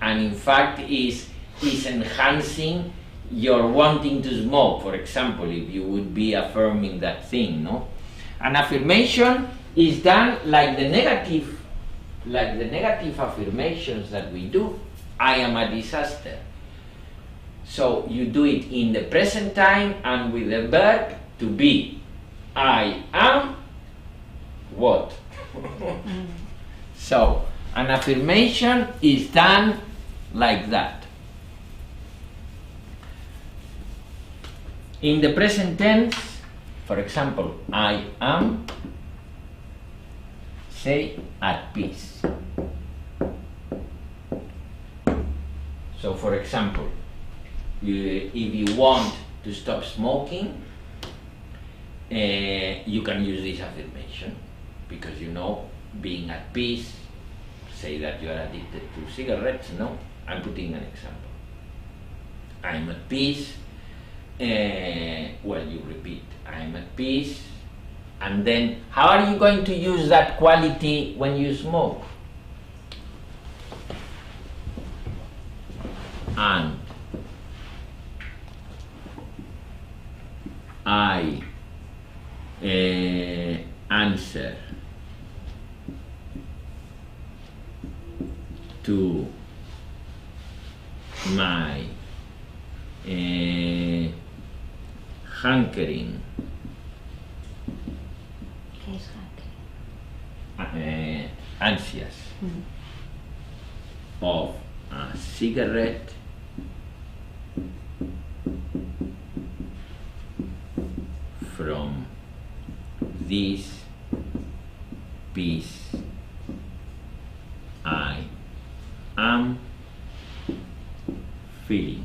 Speaker 1: And in fact is enhancing your wanting to smoke, for example, if you would be affirming that thing, no? An affirmation is done like the negative affirmations that we do. I am a disaster. So you do it in the present time and with the verb to be. I am what? So an affirmation is done like that. In the present tense, for example, I am, say, at peace. So for example, if you want to stop smoking, you can use this affirmation, because you know, being at peace, say that you are addicted to cigarettes, no? I'm putting an example. I'm at peace, well, you repeat, I'm at peace, and then how are you going to use that quality when you smoke? And I answer to my hankering,
Speaker 4: ¿Qué es hankering?
Speaker 1: ansias of a cigarette from this piece I am feeling.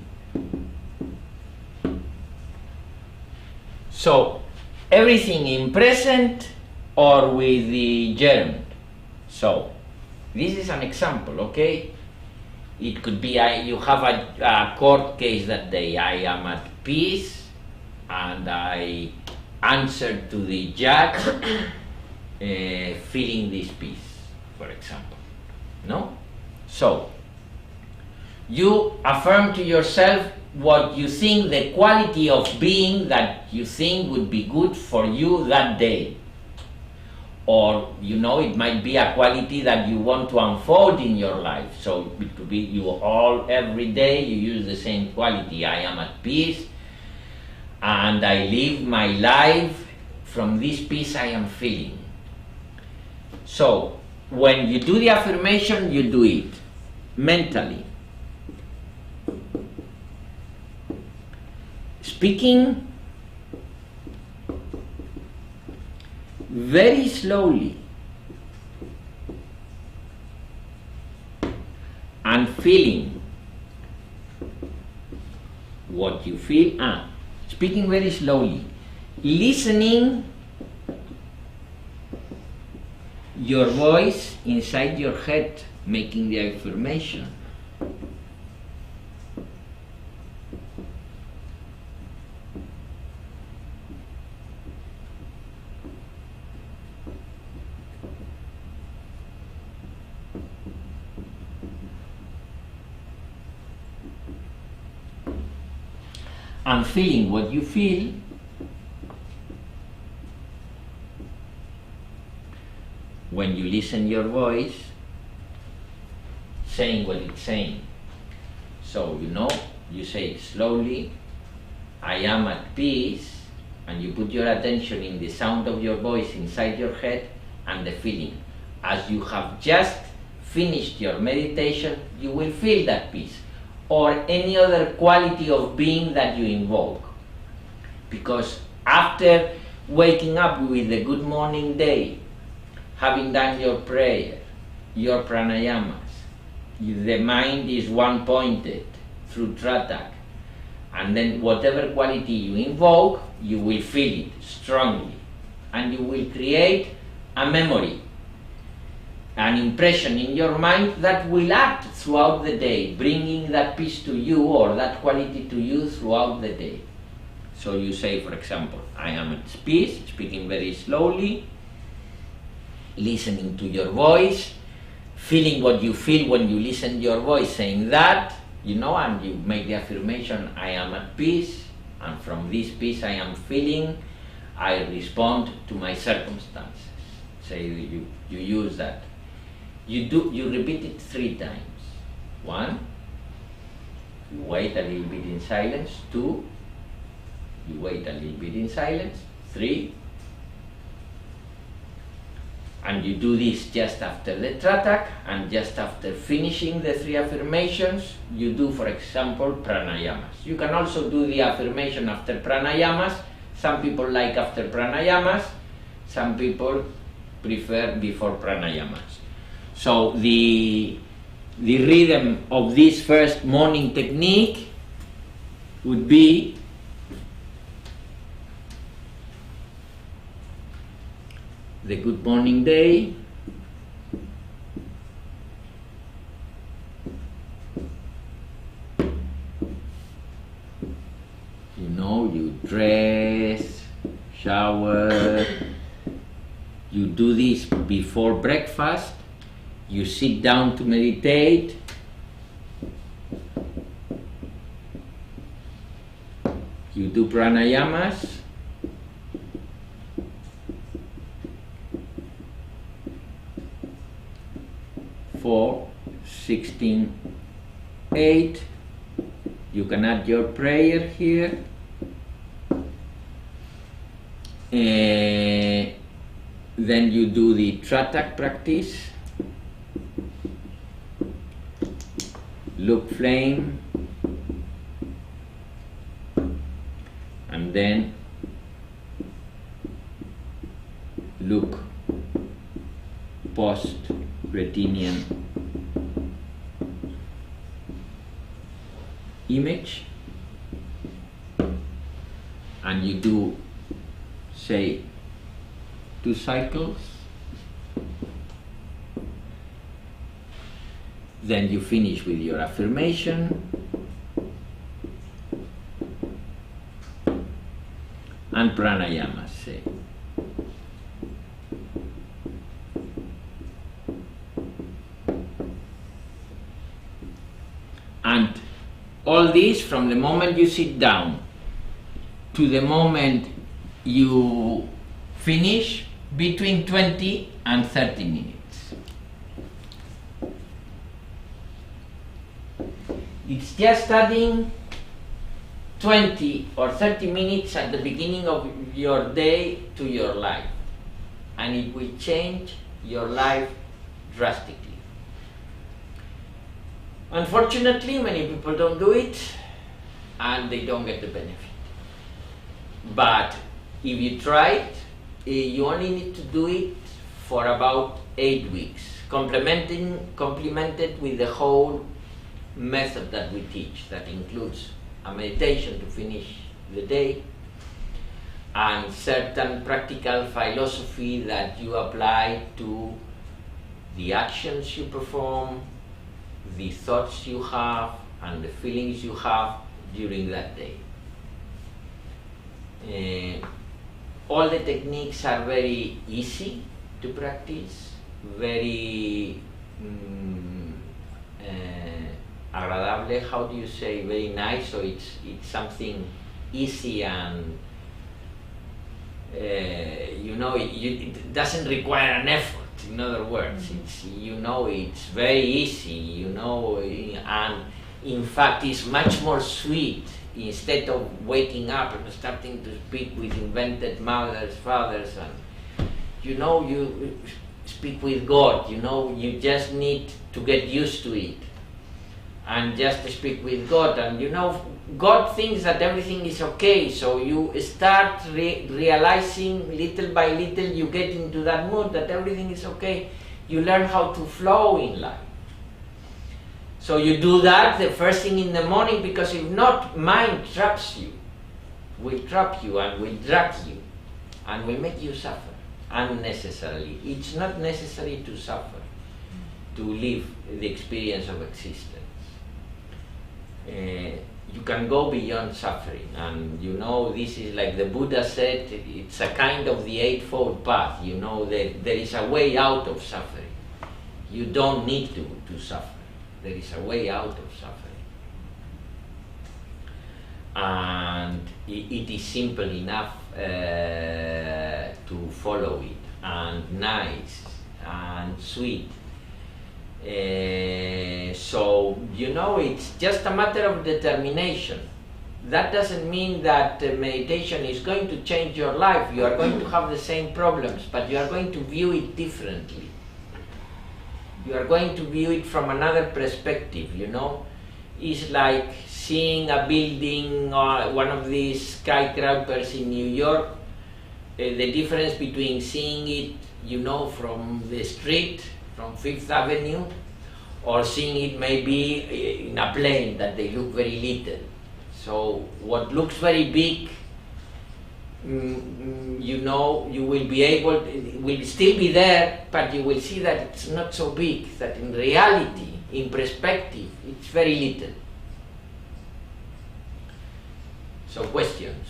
Speaker 1: So everything in present or with the gerund. So this is an example, okay? It could be you have a court case that day. I am at peace and I answered to the judge feeling this peace, for example. No? So you affirm to yourself what you think, the quality of being that you think would be good for you that day. Or, you know, it might be a quality that you want to unfold in your life. So it could be every day you use the same quality. I am at peace and I live my life from this peace I am feeling. So when you do the affirmation, you do it mentally. Speaking very slowly and feeling what you feel. Speaking very slowly, listening your voice inside your head, making the affirmation. And feeling what you feel when you listen your voice saying what it's saying. So, you know, you say slowly, I am at peace, and you put your attention in the sound of your voice inside your head and the feeling. As you have just finished your meditation, you will feel that peace, or any other quality of being that you invoke. Because after waking up with the good morning day, having done your prayer, your pranayamas, the mind is one-pointed through Tratak, and then whatever quality you invoke, you will feel it strongly, and you will create a memory, an impression in your mind that will act throughout the day, bringing that peace to you or that quality to you throughout the day. So you say, for example, I am at peace, speaking very slowly, listening to your voice, feeling what you feel when you listen to your voice, saying that, you know, and you make the affirmation, I am at peace, and from this peace I am feeling, I respond to my circumstances. Say you use that. You repeat it 3 times. 1, You wait a little bit in silence. 2. You wait a little bit in silence. 3. And you do this just after the tratak, and just after finishing the 3 affirmations, you do, for example, pranayamas. You can also do the affirmation after pranayamas. Some people like after pranayamas, some people prefer before pranayamas. So the rhythm of this first morning technique would be the good morning day, you dress, shower, you do this before breakfast, you sit down to meditate, you do pranayamas, for 16, 8, you can add your prayer here. Then you do the tratak practice, look flame, and then look post retinian image, and you do, say, 2 cycles, then you finish with your affirmation, and pranayamas, say. And all this from the moment you sit down to the moment you finish, between 20 and 30 minutes. It's just adding 20 or 30 minutes at the beginning of your day to your life, and it will change your life drastically. Unfortunately, many people don't do it and they don't get the benefit. But if you try it, you only need to do it for about 8 weeks, complemented with the whole method that we teach, that includes a meditation to finish the day and certain practical philosophy that you apply to the actions you perform, the thoughts you have, and the feelings you have during that day. All the techniques are very easy to practice, very agradable, how do you say, very nice, so it's something easy and it doesn't require an effort. In other words, it's very easy, and in fact it's much more sweet. Instead of waking up and starting to speak with invented mothers, fathers, and you speak with God, you just need to get used to it and just speak with God, and God thinks that everything is okay, so you start realizing little by little, you get into that mood that everything is okay. You learn how to flow in life. So you do that the first thing in the morning, because if not, mind traps you, will trap you and will drag you and will make you suffer unnecessarily. It's not necessary to suffer to live the experience of existence. You can go beyond suffering, and this is like the Buddha said, it's a kind of the Eightfold Path. There is a way out of suffering. You don't need to suffer. There is a way out of suffering, and it is simple enough to follow it, and nice and sweet. So, you know, it's just a matter of determination. That doesn't mean that meditation is going to change your life. You are going to have the same problems, but you are going to view it differently. You are going to view it from another perspective, you know. It's like seeing a building, one of these skyscrapers in New York. The difference between seeing it, you know, from the street, from Fifth Avenue, or seeing it maybe in a plane that they look very little. So what looks very big, you know, you will be able, it will still be there, but you will see that it's not so big, that in reality, in perspective, it's very little. So questions?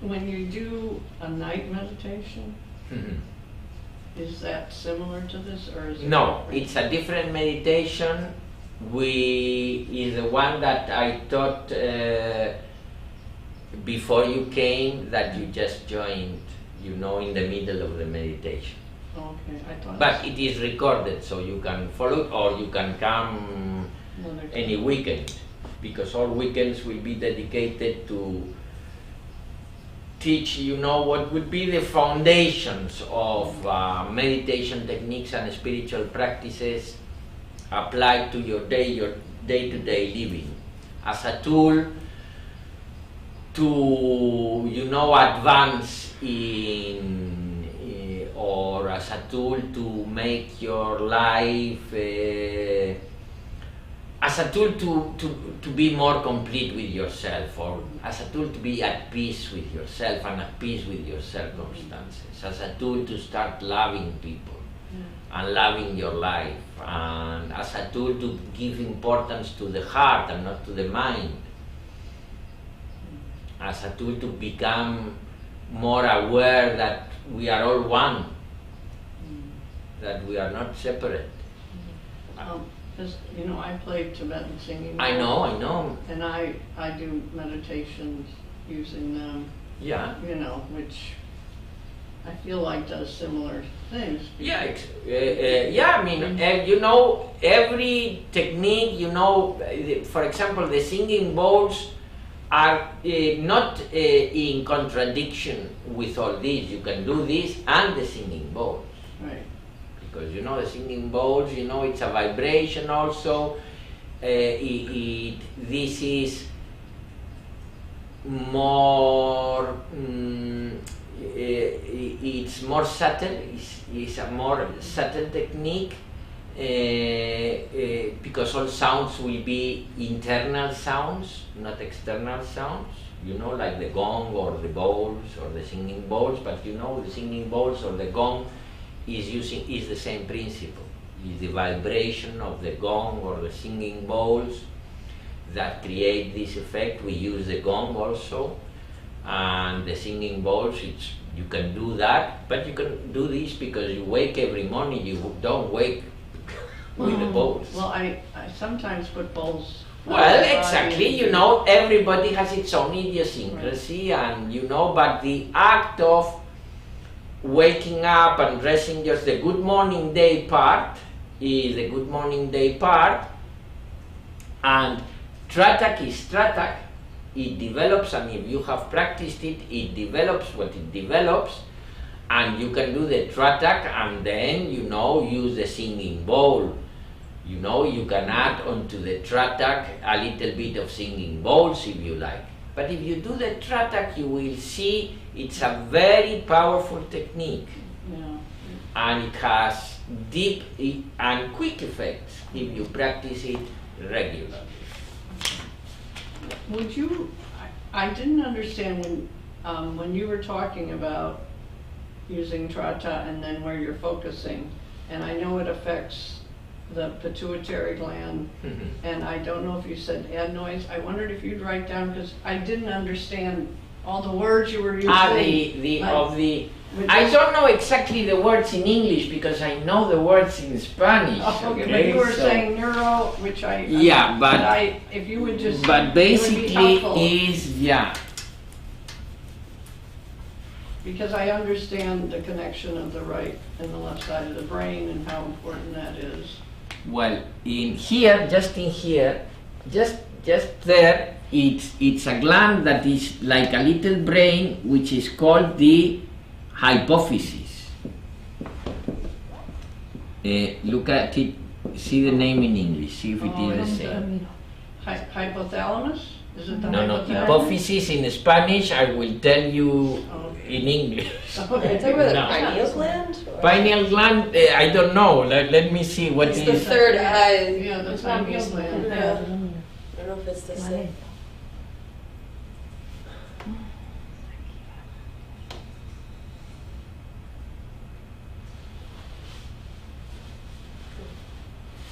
Speaker 5: When you do a night meditation, is that similar to this, or is it
Speaker 1: No,
Speaker 5: different?
Speaker 1: it's a different meditation. Is the one that I taught before you came, that you just joined, you know, in the middle of the meditation.
Speaker 5: Okay, I thought.
Speaker 1: But it is recorded, so you can follow it, or you can come
Speaker 5: another
Speaker 1: any
Speaker 5: time.
Speaker 1: weekend, because all weekends will be dedicated to teach, you know, what would be the foundations of meditation techniques and spiritual practices applied to your day-to-day living, as a tool to, you know, advance in, or as a tool to make your life, as a tool to be more complete with yourself, or as a tool to be at peace with yourself and at peace with your circumstances, as a tool to start loving people and loving your life, and as a tool to give importance to the heart and not to the mind, as a tool to become more aware that we are all one, that we are not separate.
Speaker 5: Because, you know, I play Tibetan singing.
Speaker 1: I know.
Speaker 5: And I do meditations using them,
Speaker 1: Yeah.
Speaker 5: you know, which I feel like does similar things.
Speaker 1: Yeah, I mean, you know, every technique, you know, for example, the singing bowls are not in contradiction with all this. You can do this and the singing bowls.
Speaker 5: Right.
Speaker 1: Because, you know, the singing bowls, you know, it's a vibration also. This is more, it's more subtle, it's a more subtle technique, because all sounds will be internal sounds, not external sounds, you know, like the gong or the bowls or the singing bowls, but you know, the singing bowls or the gong is the same principle. Is the vibration of the gong or the singing bowls that create this effect. We use the gong also, and the singing bowls, you can do that, but you can do this because you wake every morning, you don't wake with the bowls.
Speaker 5: Well, I sometimes put bowls.
Speaker 1: Well, exactly, you know, everybody has its own idiosyncrasy, and you know, but the act of waking up and dressing, just the good morning day part is the good morning day part, and Tratak is Tratak. It develops, and if you have practiced it, it develops what it develops, and you can do the Tratak and then, you know, use the singing bowl. You know, you can add onto the Tratak a little bit of singing bowls if you like. But if you do the Tratak, you will see it's a very powerful technique.
Speaker 5: Yeah.
Speaker 1: And it has deep and quick effects if you practice it regularly.
Speaker 5: Would you, I didn't understand when you were talking about using Trata and then where you're focusing, and I know it affects the pituitary gland, and I don't know if you said adenoids. I wondered if you'd write down, because I didn't understand all the words you were using.
Speaker 1: I don't know exactly the words in English because I know the words in Spanish.
Speaker 5: Oh, okay, but you were saying neuro, which I...
Speaker 1: Yeah, but
Speaker 5: if you would just...
Speaker 1: But basically
Speaker 5: it would be helpful.
Speaker 1: is, yeah.
Speaker 5: Because I understand the connection of the right and the left side of the brain and how important that is.
Speaker 1: Well, in here, just there, it's a gland that is like a little brain, which is called the hypophysis. Look at it, see the name in English, see if it
Speaker 5: Oh,
Speaker 1: is the
Speaker 5: it's
Speaker 1: same.
Speaker 5: Hypothalamus? Is it the
Speaker 1: No,
Speaker 5: hypothalamus?
Speaker 1: hypophysis in Spanish, I will tell you
Speaker 5: Okay.
Speaker 1: in English.
Speaker 5: Okay.
Speaker 2: Is that where the
Speaker 1: No.
Speaker 2: pineal gland? Or-
Speaker 1: Pineal gland, I don't know, let me see what
Speaker 2: It's
Speaker 1: is.
Speaker 2: the third eye.
Speaker 5: Yeah, the
Speaker 4: Es la
Speaker 5: pineal
Speaker 4: misma,
Speaker 5: gland.
Speaker 2: Yeah.
Speaker 4: pero mira,
Speaker 2: I don't know if it's the
Speaker 4: vale.
Speaker 2: same.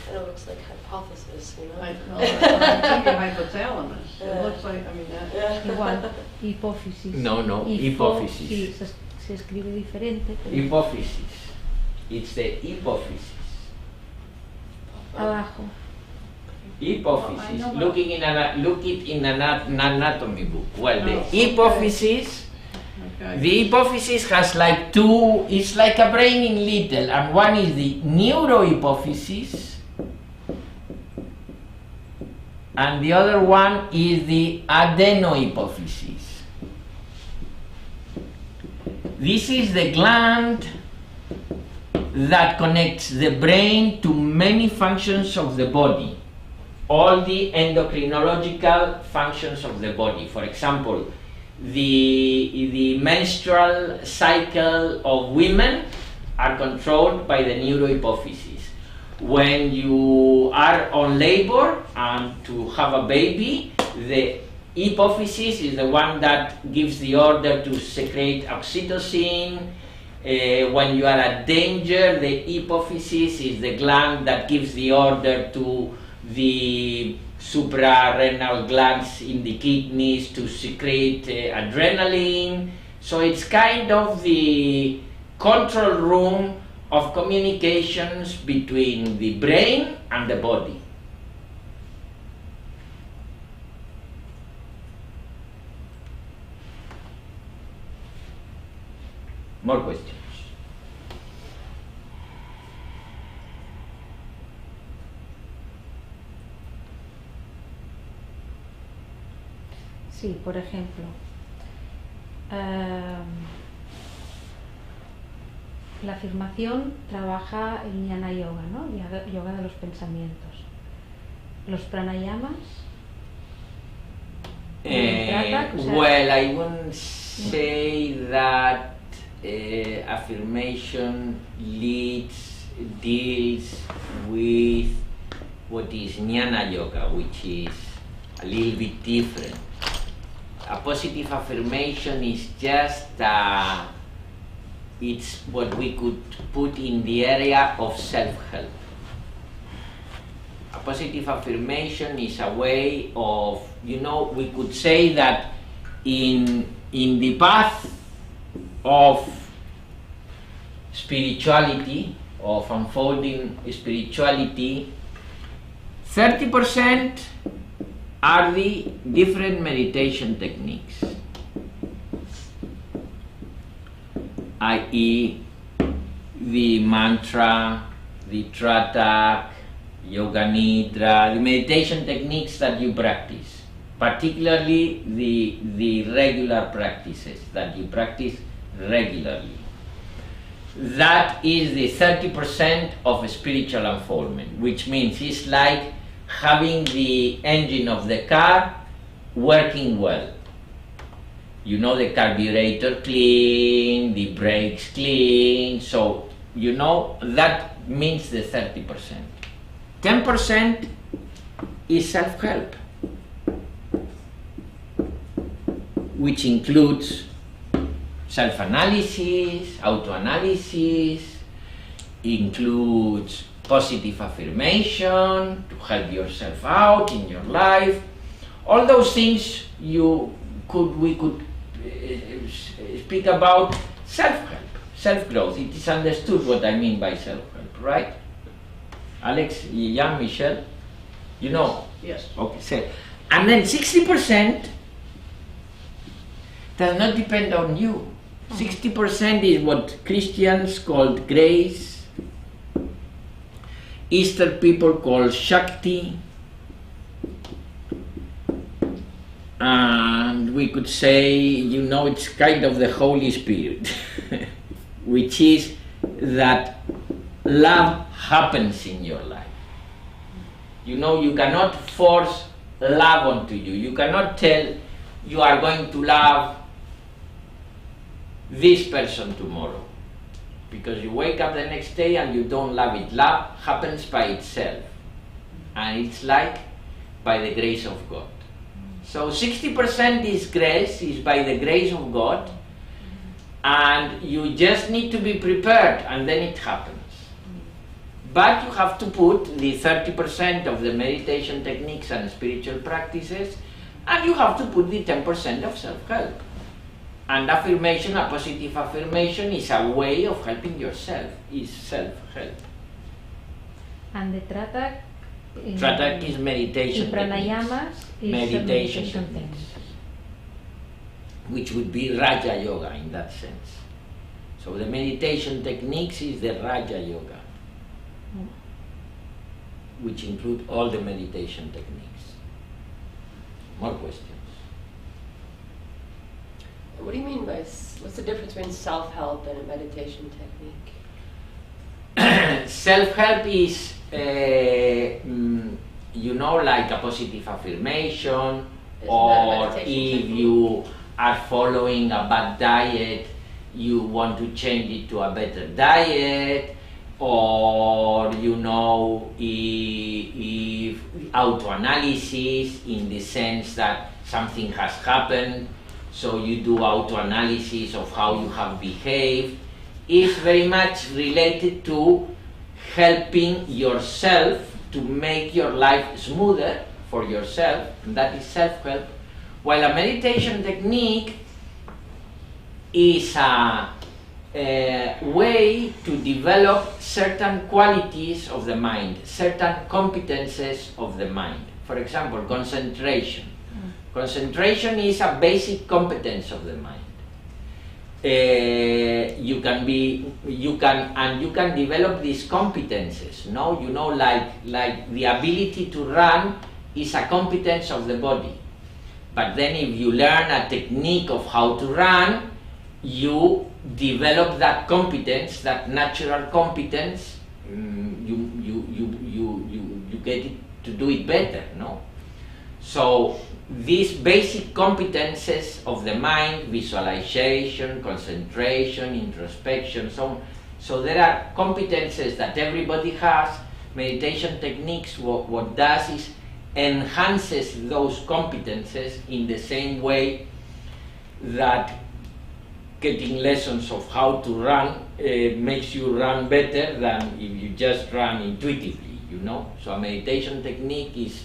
Speaker 2: Kind of looks like hypothesis, you know?
Speaker 5: I'm thinking hypothalamus. It
Speaker 2: Yeah.
Speaker 5: looks like, I mean, that.
Speaker 2: Yeah.
Speaker 4: Igual, hipófisis.
Speaker 1: No,
Speaker 4: Hifo,
Speaker 1: hipófisis.
Speaker 4: Sí, se escribe diferente, pero
Speaker 1: Hypophysis. It's the hypophysis.
Speaker 4: abajo.
Speaker 1: Hypophysis.
Speaker 5: I know
Speaker 1: Look it in an anatomy book. Well, the
Speaker 5: Oh, okay.
Speaker 1: hypophysis.
Speaker 5: Okay.
Speaker 1: The hypophysis has like two. It's like a brain in little, and one is the neurohypophysis, and the other one is the adenohypophysis. This is the gland that connects the brain to many functions of the body, all the endocrinological functions of the body. For example, the menstrual cycle of women are controlled by the neurohypophysis. When you are on labor and to have a baby, the hypophysis is the one that gives the order to secrete oxytocin. When you are at danger, the hypophysis is the gland that gives the order to the suprarenal glands in the kidneys to secrete adrenaline. So it's kind of the control room of communications between the brain and the body. More questions?
Speaker 4: Sí, por ejemplo, la afirmación trabaja el Jnana Yoga, ¿no? Yoga de los pensamientos. Los pranayamas.
Speaker 1: Well, I wouldn't say that affirmation deals with what is Jnana Yoga, which is a little bit different. A positive affirmation is just it's what we could put in the area of self-help. A positive affirmation is a way of, we could say that in the path of spirituality, of unfolding spirituality, 30% are the different meditation techniques, i.e. the mantra, the tratak, yoga nidra, the meditation techniques that you practice, particularly the regular practices that you practice regularly. That is the 30% of spiritual unfoldment, which means it's like having the engine of the car working well. The carburetor clean, the brakes clean, so that means the 30%. 10% is self-help, which includes self-analysis, auto-analysis, includes positive affirmation to help yourself out in your life. All those things we could speak about self-help, self-growth. It is understood what I mean by self-help, right? Alex, Michelle,
Speaker 5: Yes.
Speaker 1: Okay, so, and then 60% does not depend on you. 60% is what Christians called grace, Eastern people call Shakti, and we could say, it's kind of the Holy Spirit, which is that love happens in your life. You cannot force love onto you. You cannot tell you are going to love this person tomorrow, because you wake up the next day and you don't love it. Love happens by itself, and it's like by the grace of God. So 60% is grace, is by the grace of God, and you just need to be prepared, and then it happens. But you have to put the 30% of the meditation techniques and spiritual practices, and you have to put the 10% of self-help. And affirmation, a positive affirmation, is a way of helping yourself, is self-help.
Speaker 4: And the Tratak
Speaker 1: Tratak is meditation
Speaker 4: pranayamas is
Speaker 1: meditation
Speaker 4: meditation
Speaker 1: techniques, which would be Raja Yoga in that sense. So the meditation techniques is the Raja Yoga, which include all the meditation techniques. More questions?
Speaker 2: What do you mean by, what's the difference between self-help and a meditation technique?
Speaker 1: Self-help is, like a positive affirmation, or if you are following a bad diet, you want to change it to a better diet, or if auto-analysis in the sense that something has happened, so you do auto-analysis of how you have behaved, is very much related to helping yourself to make your life smoother for yourself, and that is self-help, while a meditation technique is a way to develop certain qualities of the mind, certain competences of the mind. For example, concentration. Concentration is a basic competence of the mind. You can develop these competences. Like the ability to run is a competence of the body. But then if you learn a technique of how to run, you develop that competence, that natural competence. You get it to do it better, no? So these basic competences of the mind, visualization, concentration, introspection, so on. So there are competences that everybody has. Meditation techniques, what does is enhances those competences in the same way that getting lessons of how to run makes you run better than if you just run intuitively, So a meditation technique is,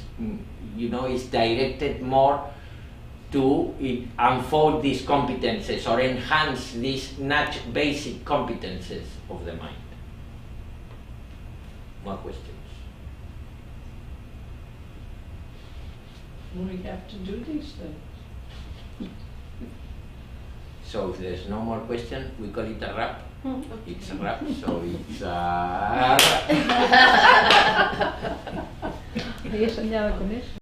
Speaker 1: is directed more to unfold these competences or enhance these basic competences of the mind. More questions?
Speaker 5: We have to do these things.
Speaker 1: So if there's no more question, we call it a wrap. It's a wrap, so it's a wrap.
Speaker 4: Había soñado con eso.